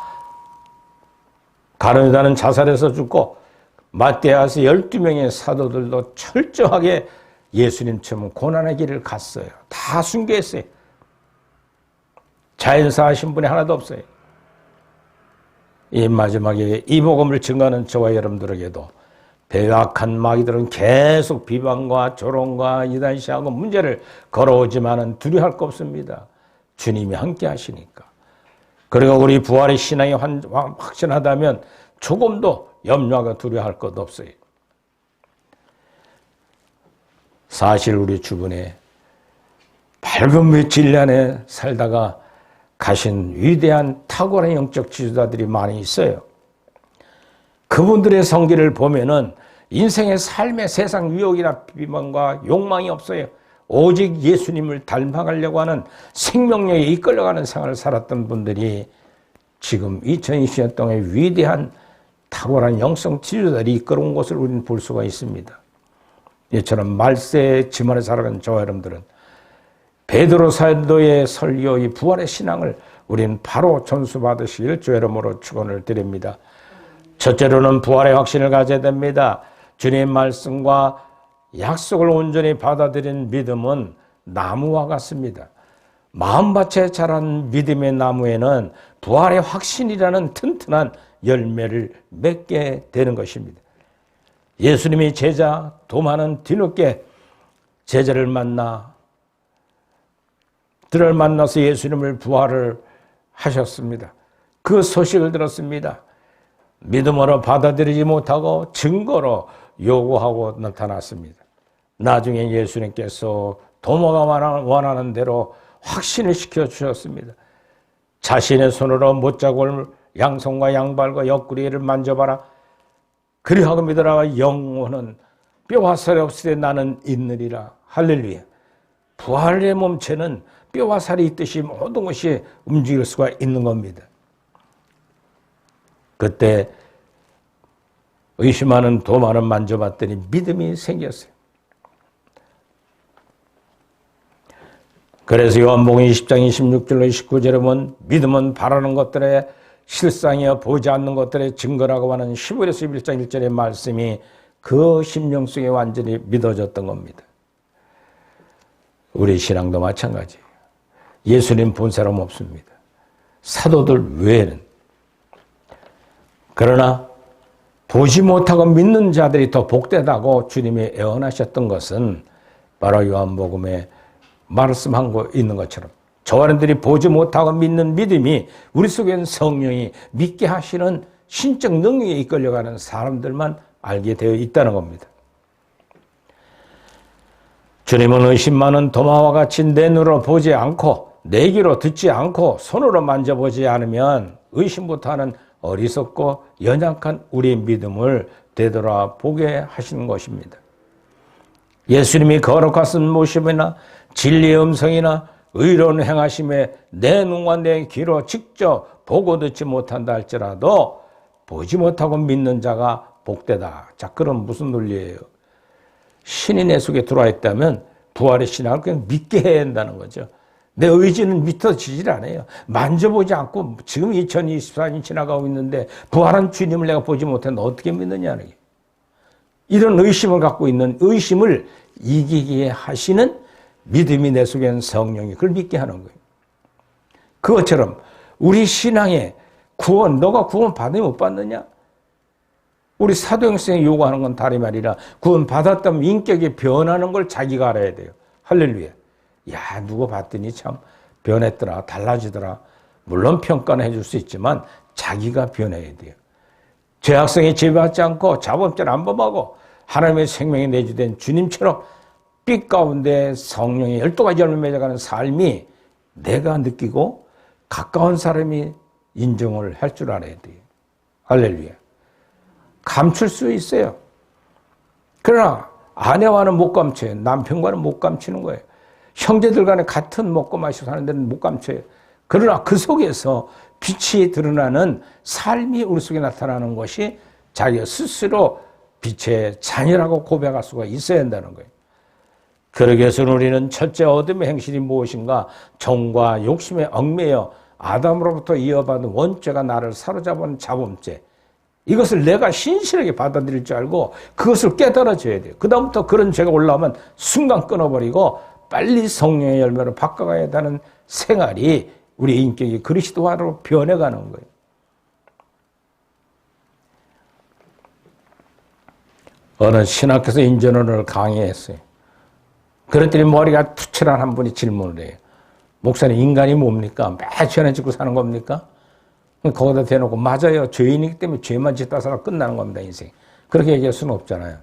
가룟 유다는 자살해서 죽고 마태아서 12명의 사도들도 철저하게 예수님처럼 고난의 길을 갔어요. 다 순교했어요. 자연사 하신 분이 하나도 없어요. 이 마지막에 이 복음을 증거하는 저와 여러분들에게도 배악한 마귀들은 계속 비방과 조롱과 이단시하고 문제를 걸어오지만은 두려워할 거 없습니다. 주님이 함께 하시니까. 그리고 우리 부활의 신앙이 확신하다면 조금도 염려하고 두려워할 것 없어요. 사실 우리 주변에 밝은 며칠 안에 살다가 가신 위대한 탁월한 영적 지도자들이 많이 있어요. 그분들의 성기를 보면은 인생의 삶의 세상 유혹이나 비방과 욕망이 없어요. 오직 예수님을 닮아가려고 하는 생명력에 이끌려가는 생활을 살았던 분들이 지금 2020년 동안 위대한 탁월한 영성 지도자들이 이끌어온 것을 우리는 볼 수가 있습니다. 이처럼 말세의 짐 안에 살아가는 저와 여러분들은 베드로 사도의 설교, 이 부활의 신앙을 우리는 바로 전수받으시길 주의 이름으로 축원을 드립니다. 첫째로는 부활의 확신을 가져야 됩니다. 주님의 말씀과 약속을 온전히 받아들인 믿음은 나무와 같습니다. 마음밭에 자란 믿음의 나무에는 부활의 확신이라는 튼튼한 열매를 맺게 되는 것입니다. 예수님이 제자 도마는 뒤늦게 제자를 들을 만나서 예수님을 부활을 하셨습니다. 그 소식을 들었습니다. 믿음으로 받아들이지 못하고 증거로 요구하고 나타났습니다. 나중에 예수님께서 도마가 원하는 대로 확신을 시켜주셨습니다. 자신의 손으로 못자국을 양손과 양발과 옆구리를 만져봐라. 그리하고 믿으라. 영혼은 뼈와 살이 없을 때 나는 있느니라. 할렐루야. 부활의 몸체는 뼈와 살이 있듯이 모든 것이 움직일 수가 있는 겁니다. 그때 의심하는 도마를 만져봤더니 믿음이 생겼어요. 그래서 요한복음 20장 26절로 29절에 보면 믿음은 바라는 것들의 실상이여 보지 않는 것들의 증거라고 하는 11에서 11장 1절의 말씀이 그 심령 속에 완전히 믿어졌던 겁니다. 우리 신앙도 마찬가지예요. 예수님 본 사람 없습니다. 사도들 외에는. 그러나 보지 못하고 믿는 자들이 더 복되다고 주님이 애원하셨던 것은 바로 요한복음에 말씀한 거 있는 것처럼 저와 여러분들이 보지 못하고 믿는 믿음이 우리 속에는 성령이 믿게 하시는 신적 능력에 이끌려가는 사람들만 알게 되어 있다는 겁니다. 주님은 의심 많은 도마와 같이 내 눈으로 보지 않고 내 귀로 듣지 않고 손으로 만져보지 않으면 의심부터 하는 어리석고 연약한 우리의 믿음을 되돌아보게 하시는 것입니다. 예수님이 거룩하신 모습이나 진리의 음성이나 의로운 행하심에 내 눈과 내 귀로 직접 보고 듣지 못한다 할지라도 보지 못하고 믿는 자가 복되다. 자, 그럼 무슨 논리예요? 신이 내 속에 들어와 있다면 부활의 신앙을 그냥 믿게 해야 한다는 거죠. 내 의지는 믿어지질 않아요. 만져보지 않고 지금 2024년이 지나가고 있는데 부활한 주님을 내가 보지 못했는데 어떻게 믿느냐는 게. 이런 의심을 갖고 있는 의심을 이기게 하시는 믿음이 내 속에는 성령이 그걸 믿게 하는 거예요. 그것처럼 우리 신앙의 구원, 너가 구원 받으면 못 받느냐? 우리 사도행전에 요구하는 건 다름이 아니라 구원 받았다면 인격이 변하는 걸 자기가 알아야 돼요. 할렐루야. 야, 누구 봤더니 참 변했더라, 달라지더라. 물론 평가는 해줄 수 있지만 자기가 변해야 돼요. 죄악성에 제배받지 않고 자범죄를 안 범하고 하나님의 생명이 내주된 주님처럼 빛 가운데 성령의 12가지 열매 맺어가는 삶이 내가 느끼고 가까운 사람이 인정을 할 줄 알아야 돼요. 할렐루야. 감출 수 있어요. 그러나 아내와는 못 감춰요. 남편과는 못 감추는 거예요. 형제들 간에 같은 먹고 마시고 사는 데는 못 감춰요. 그러나 그 속에서 빛이 드러나는 삶이 우리 속에 나타나는 것이 자기가 스스로 빛의 자녀라고 고백할 수가 있어야 한다는 거예요. 그러기 위해서는 우리는 첫째 어둠의 행실이 무엇인가? 정과 욕심에 얽매여 아담으로부터 이어받은 원죄가 나를 사로잡은 자범죄. 이것을 내가 신실하게 받아들일 줄 알고 그것을 깨달아줘야 돼요. 그 다음부터 그런 죄가 올라오면 순간 끊어버리고 빨리 성령의 열매로 바꿔가야 하는 생활이 우리 인격이 그리스도화로 변해가는 거예요. 어느 신학교에서 인전론을 강의했어요. 그랬더니 머리가 투철한 한 분이 질문을 해요. 목사님, 인간이 뭡니까? 매 죄나 짓고 사는 겁니까? 거기다 대놓고 맞아요. 죄인이기 때문에 죄만 짓다 살아 끝나는 겁니다. 인생. 그렇게 얘기할 수는 없잖아요.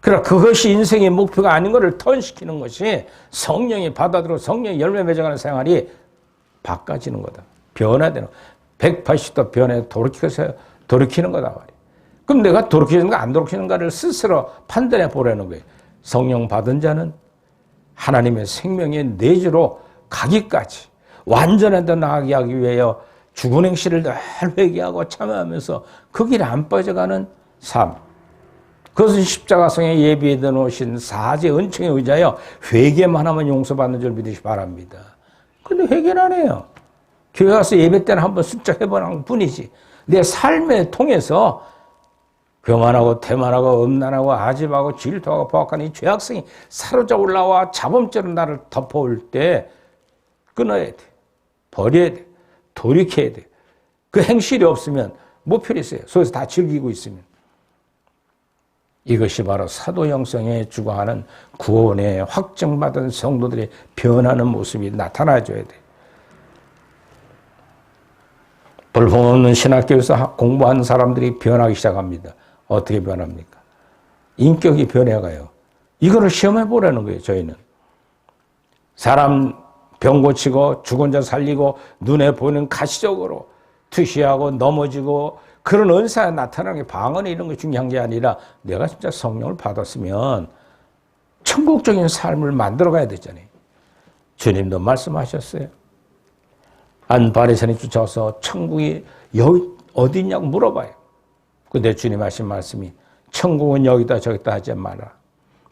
그러나 그것이 인생의 목표가 아닌 것을 턴시키는 것이 성령이 받아들여 성령이 열매 맺어가는 생활이 바꿔지는 거다. 변화되는 거다. 180도 변해 돌이키는 거다 말이에요. 그럼 내가 돌이키는가 안 돌이키는가를 스스로 판단해 보라는 거예요. 성령 받은 자는 하나님의 생명의 내주로 가기까지 완전한 데 나아가게 하기 위하여 죽은 행실을 늘 회개하고 참여하면서 그 길에 안 빠져가는 삶. 그것은 십자가성에 예비해 놓으신 사제 은총에 의지하여 회개만 하면 용서받는 줄 믿으시 바랍니다. 근데 회개를 안 해요. 교회 가서 예배 때는 한번 슬쩍 해보는 뿐이지. 내 삶을 통해서 교만하고 태만하고 음란하고 아집하고 질투하고 포악한 이 죄악성이 사로잡아 올라와 자범죄로 나를 덮어올 때 끊어야 돼. 버려야 돼. 돌이켜야 돼. 그 행실이 없으면 뭐 필요 있어요. 속에서 다 즐기고 있으면. 이것이 바로 사도 형성에 주관하는 구원에 확정받은 성도들의 변하는 모습이 나타나줘야 돼. 볼품없는 신학교에서 공부한 사람들이 변하기 시작합니다. 어떻게 변합니까? 인격이 변해가요. 이거를 시험해 보라는 거예요. 저희는. 사람 병 고치고 죽은 자 살리고 눈에 보이는 가시적으로 투시하고 넘어지고 그런 은사가 나타나는 게 방언에 이런 게 중요한 게 아니라 내가 진짜 성령을 받았으면 천국적인 삶을 만들어 가야 되잖아요. 주님도 말씀하셨어요. 한 바리새인이 쫓아와서 천국이 여기 어디 있냐고 물어봐요. 근데 주님 하신 말씀이 천국은 여기다 저기다 하지 마라.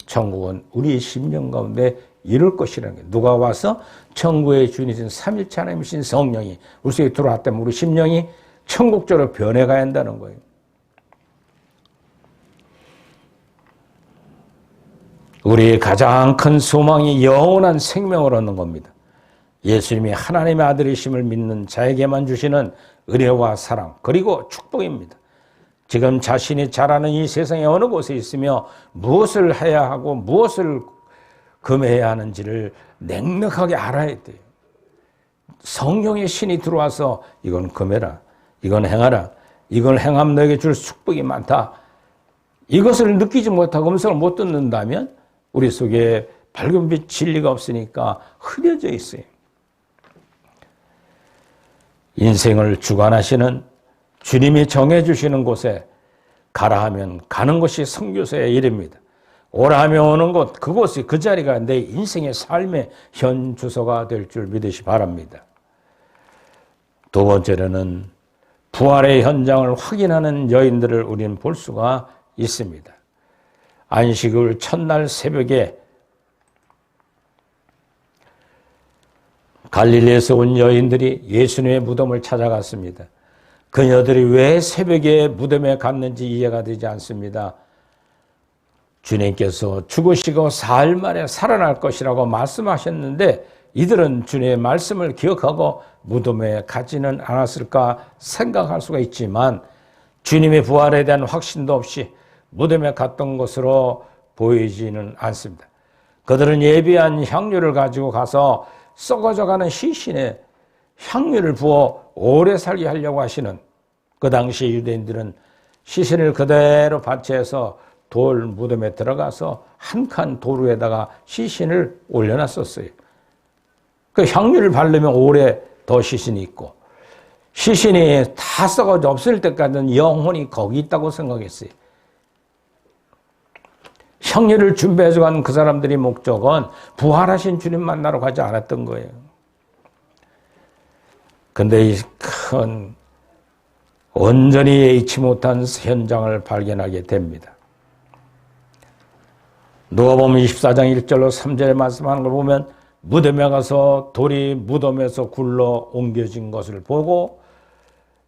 천국은 우리의 심령 가운데 이룰 것이라는 게 누가 와서 천국의 주인이신 삼일체 하나님이신 성령이 우리 속에 들어왔다면 우리 심령이 천국적으로 변해가야 한다는 거예요. 우리의 가장 큰 소망이 영원한 생명을 얻는 겁니다. 예수님이 하나님의 아들이심을 믿는 자에게만 주시는 은혜와 사랑 그리고 축복입니다. 지금 자신이 잘 아는 이 세상의 어느 곳에 있으며 무엇을 해야 하고 무엇을 금해야 하는지를 냉랭하게 알아야 돼요. 성령의 신이 들어와서 이건 금해라. 이건 행하라. 이걸 행하면 너에게 줄 축복이 많다. 이것을 느끼지 못하고 음성을 못 듣는다면 우리 속에 밝은 빛 진리가 없으니까 흐려져 있어요. 인생을 주관하시는 주님이 정해주시는 곳에 가라 하면 가는 것이 선교사의 일입니다. 오라 하면 오는 곳, 그곳이 그 자리가 내 인생의 삶의 현 주소가 될 줄 믿으시 바랍니다. 두 번째로는 부활의 현장을 확인하는 여인들을 우리는 볼 수가 있습니다. 안식일 첫날 새벽에 갈릴리에서 온 여인들이 예수님의 무덤을 찾아갔습니다. 그녀들이 왜 새벽에 무덤에 갔는지 이해가 되지 않습니다. 주님께서 죽으시고 사흘 만에 살아날 것이라고 말씀하셨는데 이들은 주님의 말씀을 기억하고 무덤에 가지는 않았을까 생각할 수가 있지만 주님의 부활에 대한 확신도 없이 무덤에 갔던 것으로 보이지는 않습니다. 그들은 예비한 향료를 가지고 가서 썩어져가는 시신에 향유를 부어 오래 살게 하려고 하시는, 그 당시 유대인들은 시신을 그대로 받쳐서 돌 무덤에 들어가서 한 칸 도루에다가 시신을 올려놨었어요. 그 향유를 바르면 오래 더 시신이 있고, 시신이 다 썩어져 없을 때까지는 영혼이 거기 있다고 생각했어요. 향유를 준비해서 간 그 사람들의 목적은 부활하신 주님 만나러 가지 않았던 거예요. 근데 이 큰 온전히 예의치 못한 현장을 발견하게 됩니다. 누가복음 24장 1절로 3절에 말씀하는 걸 보면 무덤에 가서 돌이 무덤에서 굴러 옮겨진 것을 보고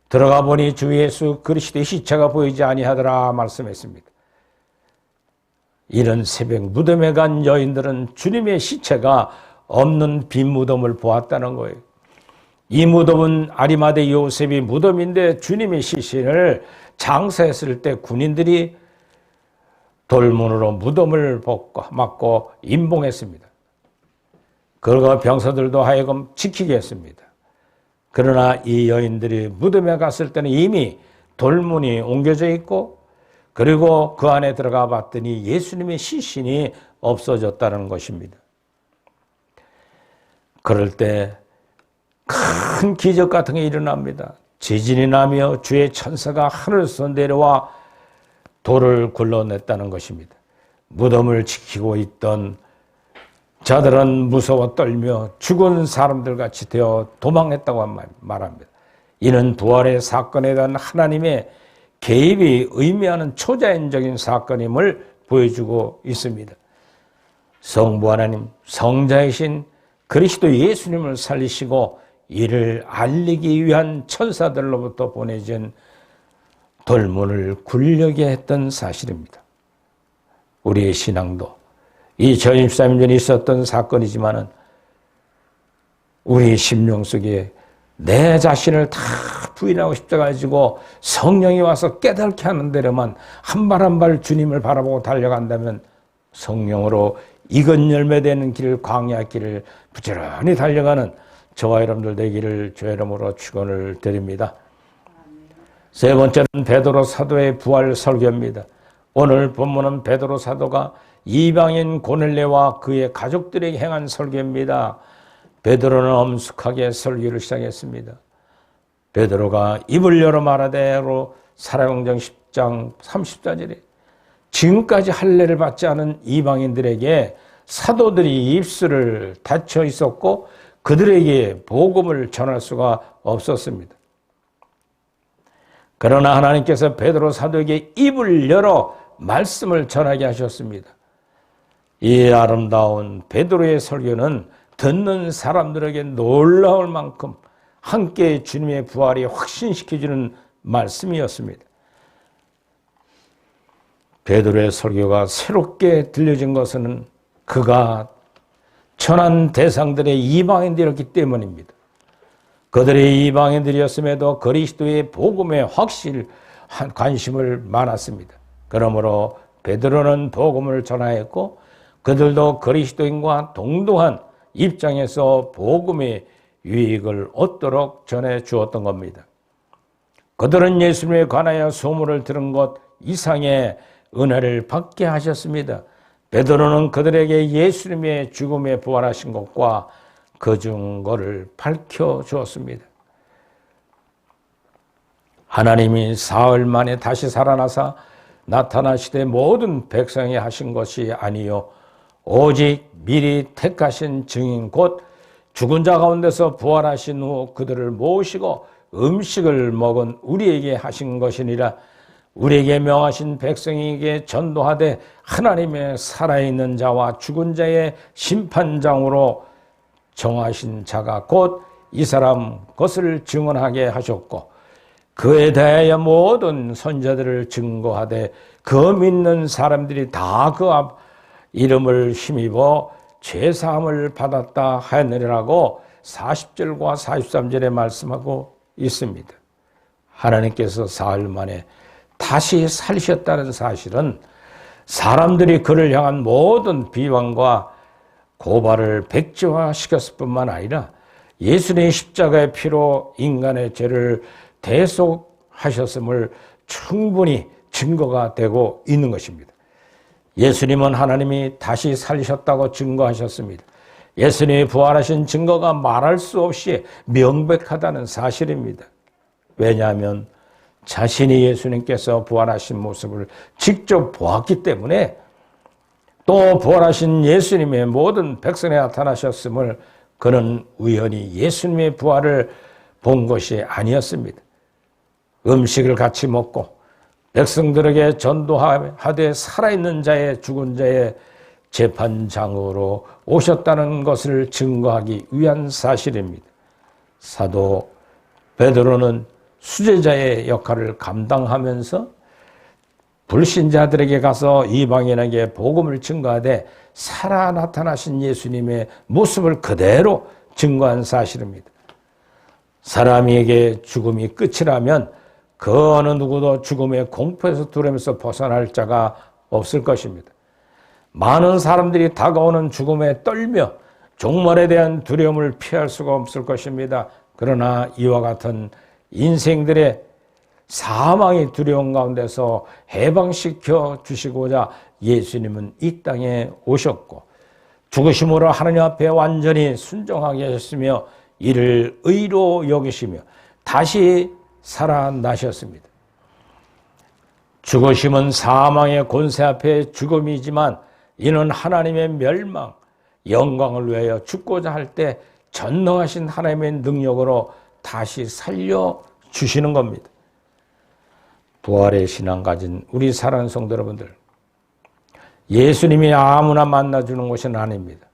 들어가 보니 주 예수 그리스도의 시체가 보이지 아니하더라 말씀했습니다. 이런 새벽 무덤에 간 여인들은 주님의 시체가 없는 빈 무덤을 보았다는 거예요. 이 무덤은 아리마대 요셉이 무덤인데 주님의 시신을 장사했을 때 군인들이 돌문으로 무덤을 막고 임봉했습니다. 그러고 병사들도 하여금 지키게 했습니다. 그러나 이 여인들이 무덤에 갔을 때는 이미 돌문이 옮겨져 있고, 그리고 그 안에 들어가 봤더니 예수님의 시신이 없어졌다는 것입니다. 그럴 때 큰 기적 같은 게 일어납니다. 지진이 나며 주의 천사가 하늘에서 내려와 돌을 굴러냈다는 것입니다. 무덤을 지키고 있던 자들은 무서워 떨며 죽은 사람들같이 되어 도망했다고 말합니다. 이는 부활의 사건에 대한 하나님의 개입이 의미하는 초자연적인 사건임을 보여주고 있습니다. 성부 하나님, 성자이신 그리스도 예수님을 살리시고 이를 알리기 위한 천사들로부터 보내진 돌문을 굴려게 했던 사실입니다. 우리의 신앙도 이 전 13년 전에 있었던 사건이지만은 우리 심령 속에 내 자신을 다 부인하고 싶어가지고 성령이 와서 깨닫게 하는 대로만 한 발 한 발 주님을 바라보고 달려간다면 성령으로 익은 열매되는 길을, 광야 길을 부지런히 달려가는 저와 여러분들 되기를 주의 이름으로 축원을 드립니다. 세 번째는 베드로 사도의 부활 설교입니다. 오늘 본문은 베드로 사도가 이방인 고넬레와 그의 가족들에게 행한 설교입니다. 베드로는 엄숙하게 설교를 시작했습니다. 베드로가 입을 열어 말하되로 사도행전 10장 34절에 지금까지 할례를 받지 않은 이방인들에게 사도들이 입술을 닫혀 있었고 그들에게 복음을 전할 수가 없었습니다. 그러나 하나님께서 베드로 사도에게 입을 열어 말씀을 전하게 하셨습니다. 이 아름다운 베드로의 설교는 듣는 사람들에게 놀라울 만큼 함께 주님의 부활이 확신시켜주는 말씀이었습니다. 베드로의 설교가 새롭게 들려진 것은 그가 천한 대상들의 이방인들이었기 때문입니다. 그들의 이방인들이었음에도 그리스도의 복음에 확실한 관심을 많았습니다. 그러므로 베드로는 복음을 전하였고 그들도 그리스도인과 동등한 입장에서 복음의 유익을 얻도록 전해 주었던 겁니다. 그들은 예수님에 관하여 소문을 들은 것 이상의 은혜를 받게 하셨습니다. 베드로는 그들에게 예수님의 죽음에 부활하신 것과 그 증거를 밝혀주었습니다. 하나님이 사흘 만에 다시 살아나사 나타나시되 모든 백성이 하신 것이 아니요 오직 미리 택하신 증인 곧 죽은 자 가운데서 부활하신 후 그들을 모시고 음식을 먹은 우리에게 하신 것이니라. 우리에게 명하신 백성에게 전도하되 하나님의 살아있는 자와 죽은 자의 심판장으로 정하신 자가 곧 이 사람 것을 증언하게 하셨고 그에 대하여 모든 선자들을 증거하되 그 믿는 사람들이 다 그 이름을 힘입어 죄사함을 받았다 하였느니라고 40절과 43절에 말씀하고 있습니다. 하나님께서 사흘 만에 다시 살리셨다는 사실은 사람들이 그를 향한 모든 비방과 고발을 백지화시켰을 뿐만 아니라 예수님의 십자가의 피로 인간의 죄를 대속하셨음을 충분히 증거가 되고 있는 것입니다. 예수님은 하나님이 다시 살리셨다고 증거하셨습니다. 예수님이 부활하신 증거가 말할 수 없이 명백하다는 사실입니다. 왜냐하면 자신이 예수님께서 부활하신 모습을 직접 보았기 때문에, 또 부활하신 예수님의 모든 백성에 나타나셨음을 그는 우연히 예수님의 부활을 본 것이 아니었습니다. 음식을 같이 먹고 백성들에게 전도하되 살아있는 자의 죽은 자의 재판장으로 오셨다는 것을 증거하기 위한 사실입니다. 사도 베드로는 수제자의 역할을 감당하면서 불신자들에게 가서 이방인에게 복음을 증거하되 살아 나타나신 예수님의 모습을 그대로 증거한 사실입니다. 사람에게 죽음이 끝이라면 그 어느 누구도 죽음의 공포에서 두려움에서 벗어날 자가 없을 것입니다. 많은 사람들이 다가오는 죽음에 떨며 종말에 대한 두려움을 피할 수가 없을 것입니다. 그러나 이와 같은 인생들의 사망의 두려움 가운데서 해방시켜 주시고자 예수님은 이 땅에 오셨고, 죽으심으로 하나님 앞에 완전히 순종하게 하셨으며 이를 의로 여기시며 다시 살아나셨습니다. 죽으심은 사망의 권세 앞에 죽음이지만 이는 하나님의 멸망, 영광을 위하여 죽고자 할 때 전능하신 하나님의 능력으로 다시 살려주시는 겁니다. 부활의 신앙 가진 우리 사랑하는 성도 여러분들, 예수님이 아무나 만나주는 것은 아닙니다.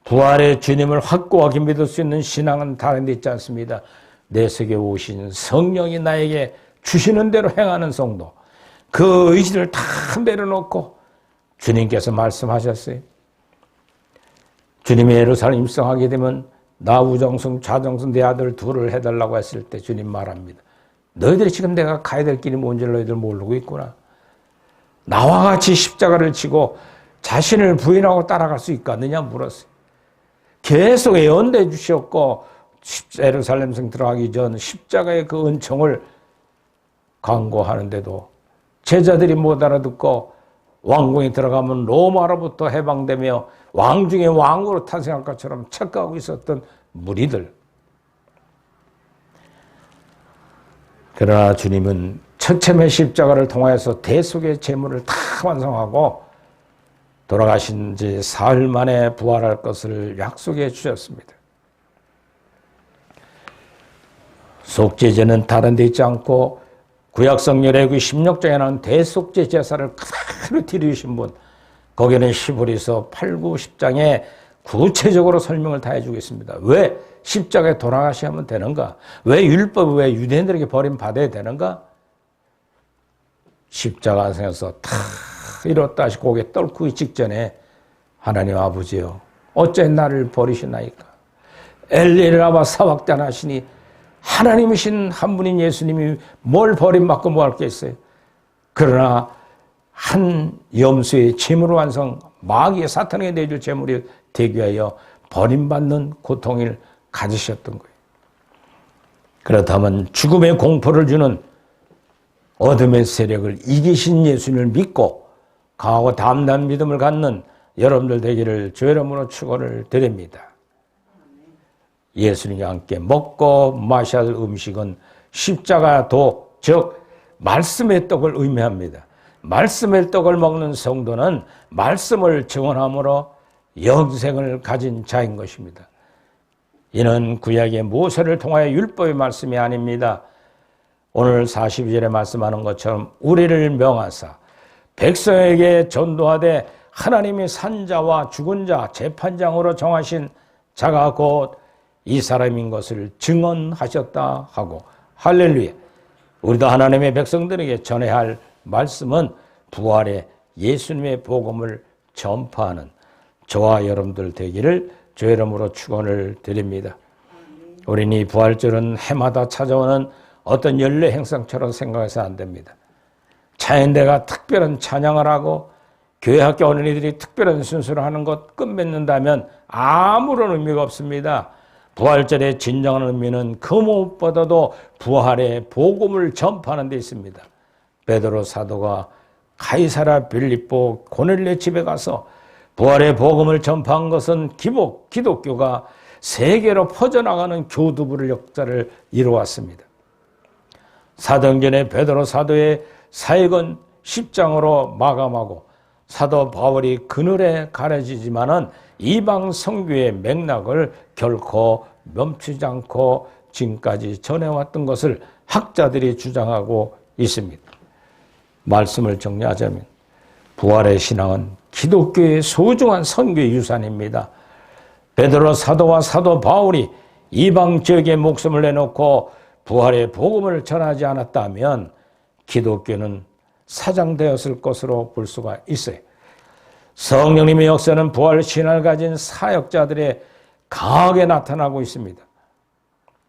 부활의 주님을 확고하게 믿을 수 있는 신앙은 다른 데 있지 않습니다. 내 속에 오신 성령이 나에게 주시는 대로 행하는 성도, 그 의지를 다 내려놓고 주님께서 말씀하셨어요. 주님이 예루살렘 입성하게 되면 나 우정승 좌정승 내 아들 둘을 해달라고 했을 때 주님 말합니다. 너희들이 지금 내가 가야 될 길이 뭔지를 너희들 모르고 있구나. 나와 같이 십자가를 지고 자신을 부인하고 따라갈 수 있겠느냐 물었어요. 계속 예언해 주셨고 예루살렘성 들어가기 전 십자가의 그 은총을 강구하는데도 제자들이 못 알아듣고 왕궁에 들어가면 로마로부터 해방되며 왕 중에 왕으로 탄생할 것처럼 착각하고 있었던 무리들. 그러나 주님은 처참의 십자가를 통하여서 대속의 제물을 다 완성하고 돌아가신 지 사흘 만에 부활할 것을 약속해 주셨습니다. 속죄제는 다른 데 있지 않고 구약성 열애기 16장에 나온 대속죄 제사를 그대로 드리신 분, 거기는 히브리서 8, 9, 10장에 구체적으로 설명을 다 해주겠습니다. 왜 십자가에 돌아가셔야만 되는가? 왜 율법이 왜 유대인들에게 버림받아야 되는가? 십자가 안에서 다 이뤘다 하시 고개 떨구기 직전에 하나님 아버지여 어째 나를 버리시나이까? 엘리라마 사박단 하시니 하나님이신 한 분인 예수님이 뭘 버림받고 뭐 할 게 있어요? 그러나 한 염소의 제물을 완성, 마귀의 사탄에게 내줄 제물이 되기 위하여 버림받는 고통을 가지셨던 거예요. 그렇다면 죽음의 공포를 주는 어둠의 세력을 이기신 예수님을 믿고 강하고 담대한 믿음을 갖는 여러분들 되기를 주의 이름으로 축원을 드립니다. 예수님과 함께 먹고 마셔야 할 음식은 십자가 도, 즉 말씀의 떡을 의미합니다. 말씀의 떡을 먹는 성도는 말씀을 증언함으로 영생을 가진 자인 것입니다. 이는 구약의 모세를 통하여 율법의 말씀이 아닙니다. 오늘 42절에 말씀하는 것처럼 우리를 명하사 백성에게 전도하되 하나님이 산자와 죽은 자 재판장으로 정하신 자가 곧 이 사람인 것을 증언하셨다 하고, 할렐루야. 우리도 하나님의 백성들에게 전해야 할 말씀은 부활의 예수님의 복음을 전파하는 저와 여러분들 되기를 주의 이름으로 축원을 드립니다. 우리는 이 부활절은 해마다 찾아오는 어떤 연례 행사처럼 생각해서 안 됩니다. 차인대가 특별한 찬양을 하고 교회 학교 어린이들이 특별한 순서를 하는 것 끝맺는다면 아무런 의미가 없습니다. 부활절의 진정한 의미는 그 무엇보다도 부활의 복음을 전파하는 데 있습니다. 베드로 사도가 가이사랴 빌립보 고넬료 집에 가서 부활의 복음을 전파한 것은 기독교가 세계로 퍼져나가는 교두부를 역사를 이루었습니다. 사도행전의 베드로 사도의 사역은 10장으로 마감하고 사도 바울이 그늘에 가려지지만은 이방 선교의 맥락을 결코 멈추지 않고 지금까지 전해왔던 것을 학자들이 주장하고 있습니다. 말씀을 정리하자면 부활의 신앙은 기독교의 소중한 선교의 유산입니다. 베드로 사도와 사도 바울이 이방 지역에 목숨을 내놓고 부활의 복음을 전하지 않았다면 기독교는 사장되었을 것으로 볼 수가 있어요. 성령님의 역사는 부활 신앙을 가진 사역자들의 강하게 나타나고 있습니다.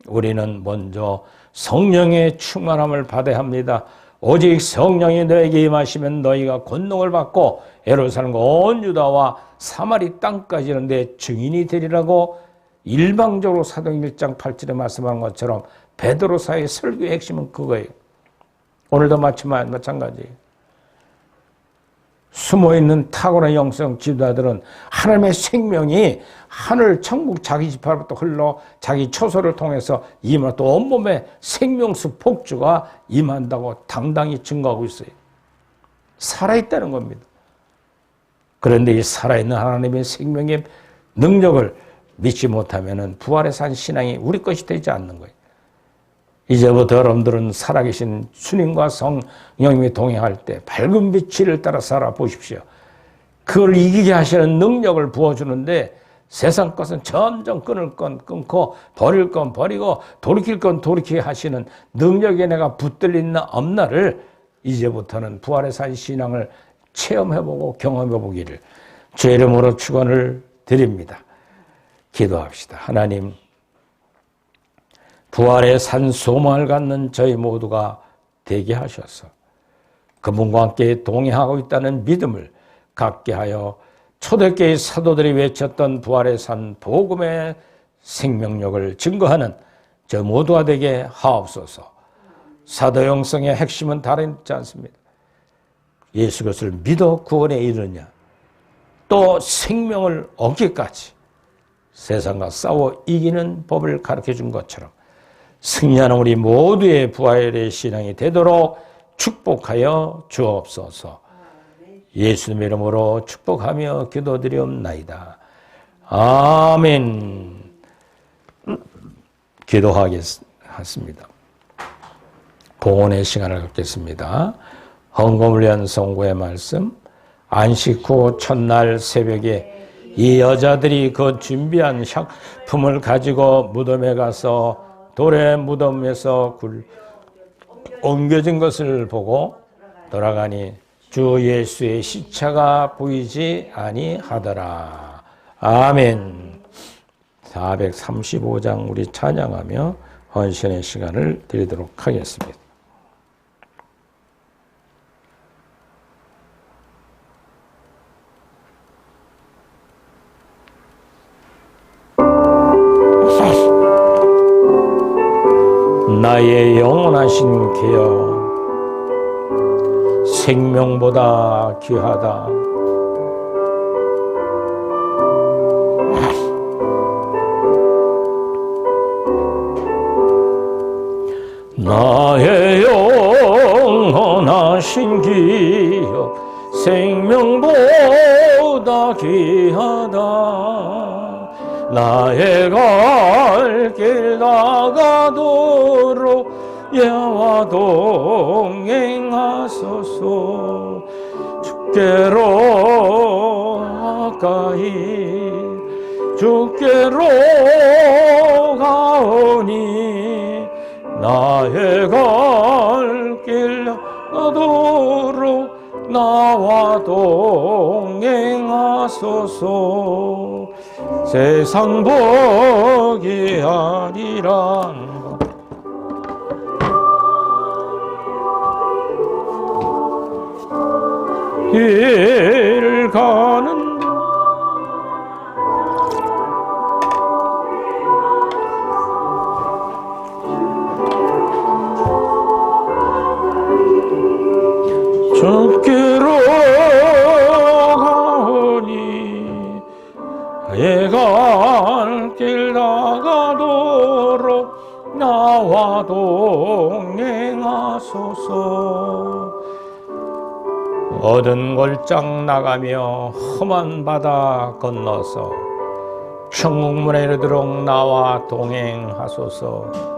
우리는 먼저 성령의 충만함을 받아야 합니다. 오직 성령이 너에게 임하시면 너희가 권능을 받고 예루살렘과 온 유다와 사마리 땅까지 이런 데 증인이 되리라고 일방적으로 사도행 1장 8절에 말씀한 것처럼 베드로사의 설교의 핵심은 그거예요. 오늘도 마찬가지예요. 숨어있는 탁월한 영성 지도자들은 하나님의 생명이 하늘 천국 자기 지파로부터 흘러 자기 초소를 통해서 임하 또 온몸에 생명수 폭주가 임한다고 당당히 증거하고 있어요. 살아있다는 겁니다. 그런데 이 살아있는 하나님의 생명의 능력을 믿지 못하면 부활의 산 신앙이 우리 것이 되지 않는 거예요. 이제부터 여러분들은 살아계신 주님과 성령님이 동행할 때 밝은 빛을 따라 살아보십시오. 그걸 이기게 하시는 능력을 부어주는데 세상 것은 점점 끊을 건 끊고 버릴 건 버리고 돌이킬 건 돌이키게 하시는 능력에 내가 붙들리는 없나를 이제부터는 부활의 산 신앙을 체험해보고 경험해보기를 주의 이름으로 축원을 드립니다. 기도합시다. 하나님, 부활의 산 소망을 갖는 저희 모두가 되게 하셔서 그분과 함께 동행하고 있다는 믿음을 갖게 하여 초대교회 사도들이 외쳤던 부활의 산 복음의 생명력을 증거하는 저 모두가 되게 하옵소서. 사도 영성의 핵심은 다르지 않습니다. 예수 그리스도를 믿어 구원에 이르냐, 또 생명을 얻기까지 세상과 싸워 이기는 법을 가르쳐 준 것처럼 승리하는 우리 모두의 부활의 신앙이 되도록 축복하여 주옵소서. 예수님 이름으로 축복하며 기도드리옵나이다. 아멘. 기도하겠습니다. 봉헌의 시간을 갖겠습니다. 헌금을 위한 성구의 말씀. 안식 후 첫날 새벽에 이 여자들이 그 준비한 향품을 가지고 무덤에 가서 돌에 무덤에서 옮겨진 것을 보고 돌아가니 주 예수의 시체가 보이지 아니하더라. 아멘. 435장 우리 찬양하며 헌신의 시간을 드리도록 하겠습니다. 나의 영원하신 계여 생명보다 귀하다. 나의 영원하신 기여 생명보다 귀하다. 나의 갈 길 나가도록 예와 동행하소서. 주께로 가까이 주께로 가오니 나의 갈 길 나가도록 나와 동행하소서. 세상 복이 아니라 길 가는 어두운 골장 나가며 험한 바다 건너서 천국문에 이르도록 나와 동행하소서.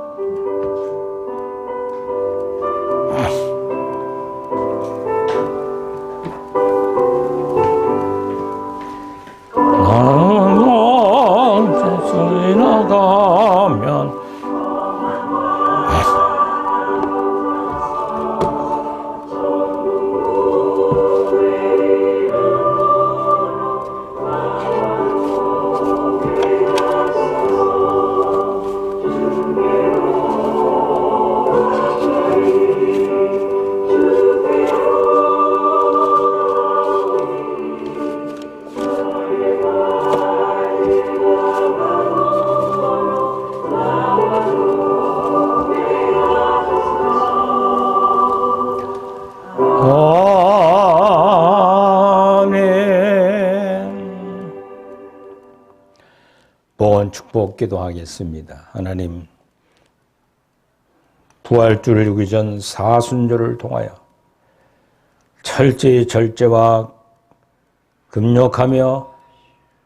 나는 나가면 보원 축복 기도하겠습니다. 하나님, 부활주를 이루기 전 사순절을 통하여 철저히 절제와 금욕하며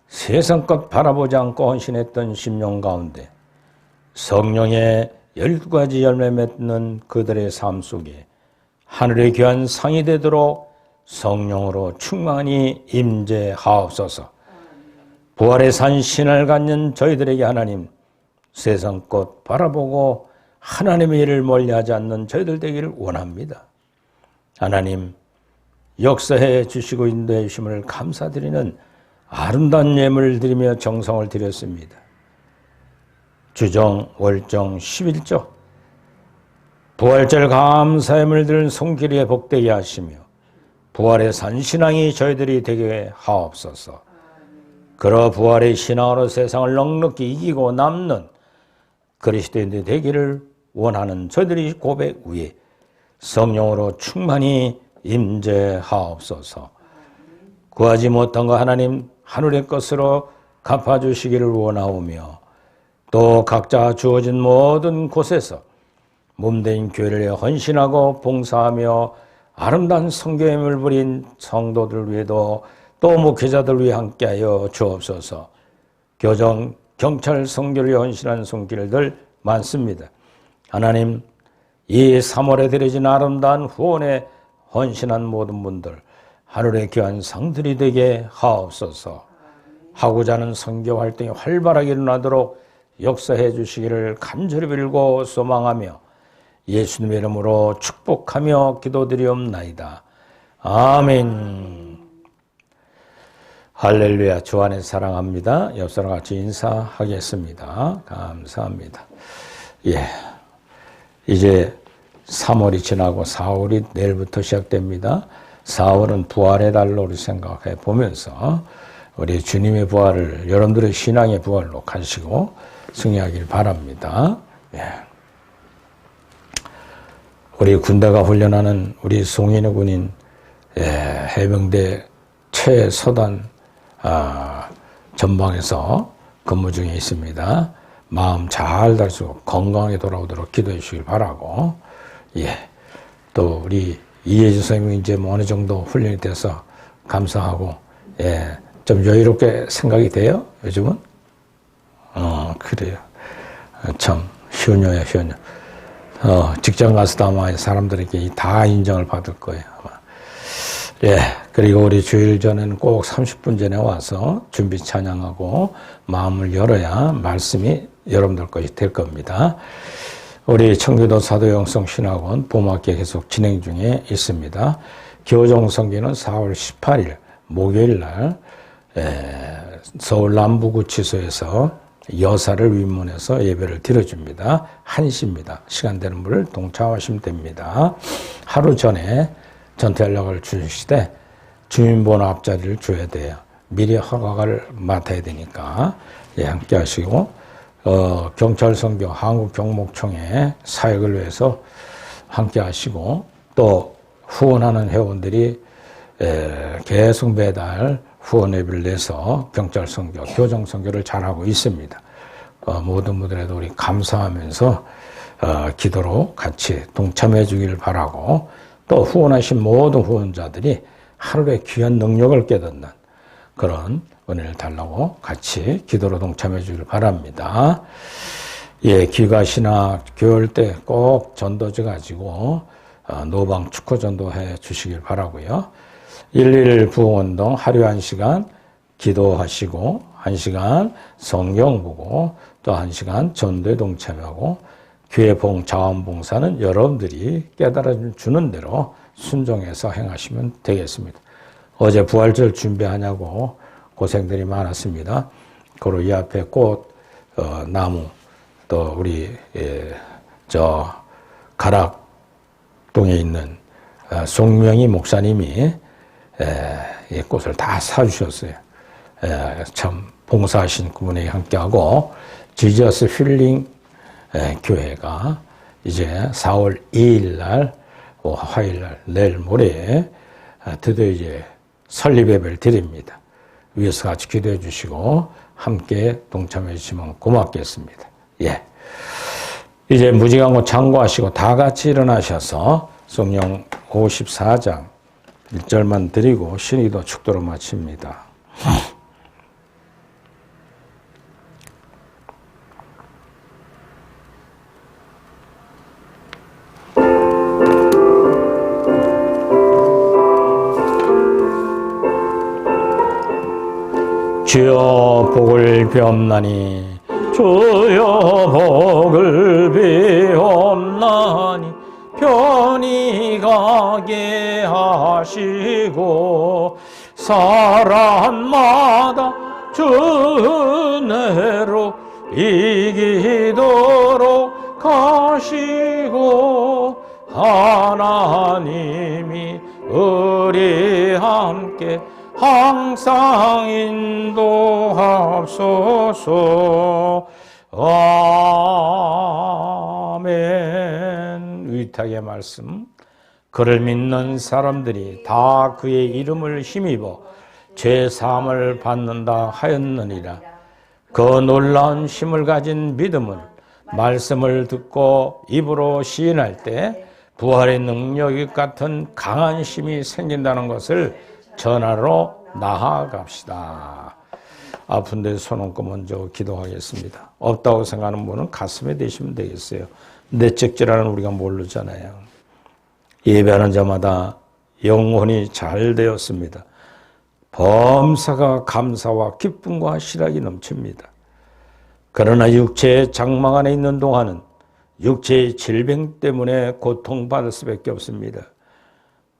세상껏 바라보지 않고 헌신했던 심령 가운데 성령의 12가지 열매 맺는 그들의 삶 속에 하늘의 귀한 상이 되도록 성령으로 충만히 임재하옵소서. 부활의 산 신을 갖는 저희들에게 하나님, 세상껏 바라보고 하나님의 일을 멀리하지 않는 저희들 되기를 원합니다. 하나님, 역사해 주시고 인도해 주심을 감사드리는 아름다운 예물을 드리며 정성을 드렸습니다. 주정, 월정, 11조 부활절 감사함을 드린 손길에 복되게 하시며 부활의 산신앙이 저희들이 되게 하옵소서. 그러 부활의 신앙으로 세상을 넉넉히 이기고 남는 그리스도인들이 되기를 원하는 저희들이 고백 위에 성령으로 충만히 임재하옵소서. 구하지 못한 거 하나님 하늘의 것으로 갚아주시기를 원하오며 또 각자 주어진 모든 곳에서 몸된 교회를 위해 헌신하고 봉사하며 아름다운 선교의 힘을 부린 성도들 위에도 또 목회자들 위해 함께하여 주옵소서. 교정, 경찰 선교를 위해 헌신한 손길들 많습니다. 하나님, 이 3월에 드려진 아름다운 후원에 헌신한 모든 분들 하늘의 귀한 상들이 되게 하옵소서. 하고자 하는 선교 활동이 활발하게 일어나도록 역사해 주시기를 간절히 빌고 소망하며 예수님의 이름으로 축복하며 기도드리옵나이다. 아멘. 할렐루야. 주 안에 사랑합니다. 옆 사람 같이 인사하겠습니다. 감사합니다. 예, 이제 3월이 지나고 4월이 내일부터 시작됩니다. 4월은 부활의 달로 우리 생각해 보면서 우리 주님의 부활을 여러분들의 신앙의 부활로 가시고 승리하길 바랍니다. 예. 우리 군대가 훈련하는 우리 송인우 군인 해병대 최서단 전방에서 근무 중에 있습니다. 마음 잘 다스리고 건강하게 돌아오도록 기도해 주시길 바라고, 예. 또 우리 이혜주 선생님이 이제 뭐 어느 정도 훈련이 돼서 감사하고, 예. 좀 여유롭게 생각이 돼요? 요즘은? 그래요. 참, 효녀야, 효녀. 직장 가서도 아마 사람들에게 다 인정을 받을 거예요, 아마. 예. 그리고 우리 주일 전에는 꼭 30분 전에 와서 준비 찬양하고 마음을 열어야 말씀이 여러분들 것이 될 겁니다. 우리 청교도 사도영성 신학원 봄학기 계속 진행 중에 있습니다. 교정 선교는 4월 18일 목요일 날 서울 남부구치소에서 여사를 위문해서 예배를 드려줍니다. 1시입니다. 시간 되는 분을 동참하시면 됩니다. 하루 전에 전태 연락을 주시되 주민번호 앞자리를 줘야 돼요. 미리 허가를 맡아야 되니까, 예, 함께 하시고, 경찰선교 한국경목총회 사역을 위해서 함께 하시고, 또 후원하는 회원들이 계속 매달 후원 예비를 내서 경찰선교, 교정선교를 잘하고 있습니다. 모든 분들에도 우리 감사하면서 기도로 같이 동참해 주기를 바라고, 또 후원하신 모든 후원자들이 하늘의 귀한 능력을 깨닫는 그런 은혜를 달라고 같이 기도로 동참해 주길 바랍니다. 예, 귀가시나 교회 때 꼭 전도지 가지고 노방 축구 전도해 주시길 바라고요. 1.1 부흥운동 하루 1시간 기도하시고 1시간 성경 보고 또 1시간 전도에 동참하고 교회 자원봉사는 여러분들이 깨달아 주는 대로 순종해서 행하시면 되겠습니다. 어제 부활절 준비하냐고 고생들이 많았습니다. 그리고 이 앞에 꽃, 나무, 또 우리 가락동에 있는 송명희 목사님이 이 꽃을 다 사주셨어요. 참 봉사하신 그분에게 함께하고 지저스 힐링 교회가 이제 4월 2일 날 화요일 날 내일 모레 드디어 이제 설립 예배를 드립니다. 위에서 같이 기도해 주시고 함께 동참해 주시면 고맙겠습니다. 예. 이제 무지강호 창고하시고 다 같이 일어나셔서 성령 54장 1절만 드리고 신의도 축도로 마칩니다. 주여 복을 비옵나니 주여 복을 비옵나니 편히 가게 하시고 사람마다 주 은혜로 이기도록 하시고 하나님이 우리 함께 항상 인도하소서. 아멘. 위탁의 말씀. 그를 믿는 사람들이 다 그의 이름을 힘입어 죄 사함을 받는다 하였느니라. 그 놀라운 힘을 가진 믿음은 말씀을 듣고 입으로 시인할 때 부활의 능력이 같은 강한 힘이 생긴다는 것을 전하러 나아갑시다. 아픈데 손 얹고 먼저 기도하겠습니다. 없다고 생각하는 분은 가슴에 대시면 되겠어요. 내적질하는 우리가 모르잖아요. 예배하는 자마다 영혼이 잘 되었습니다. 범사가 감사와 기쁨과 희락이 넘칩니다. 그러나 육체의 장막 안에 있는 동안은 육체의 질병 때문에 고통받을 수밖에 없습니다.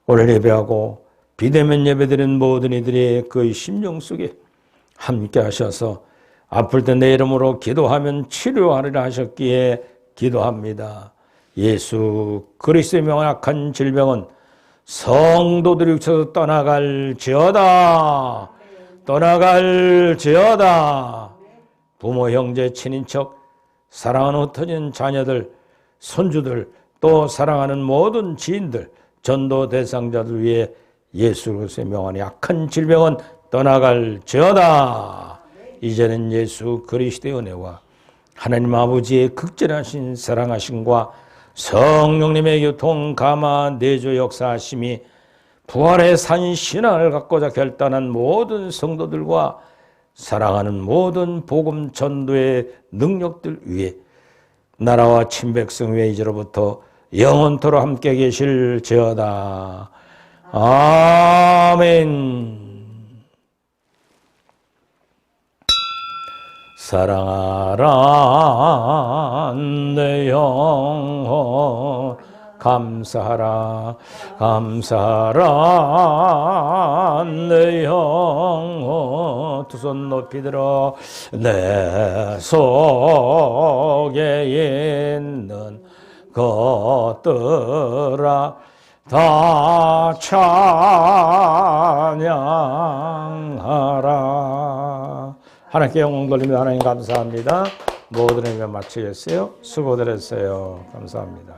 오늘 예배하고 비대면 예배드린 모든 이들이 그 심령 속에 함께 하셔서 아플 때 내 이름으로 기도하면 치료하리라 하셨기에 기도합니다. 예수 그리스도의 명확한 질병은 성도들이 육체에서 떠나갈지어다. 떠나갈지어다. 부모, 형제, 친인척, 사랑하는 흩어진 자녀들, 손주들, 또 사랑하는 모든 지인들, 전도 대상자들 위해 예수 그리스도의 명한 약한 질병은 떠나갈지어다. 이제는 예수 그리스도의 은혜와 하나님 아버지의 극진하신 사랑하심과 성령님의 교통, 감화, 내조 역사하심이 부활의 산 신앙을 갖고자 결단한 모든 성도들과 사랑하는 모든 복음 전도의 능력들 위에 나라와 친백성 위에 이제로부터 영원토록 함께 계실지어다. 아멘. 사랑하라 내 영혼 감사하라 감사하라 내 영혼 두 손 높이 들어 내 속에 있는 것들아 다 찬양하라. 하나님께 영광 돌립니다. 하나님 감사합니다. 모든 의미 마치겠어요. 수고들 했어요. 감사합니다.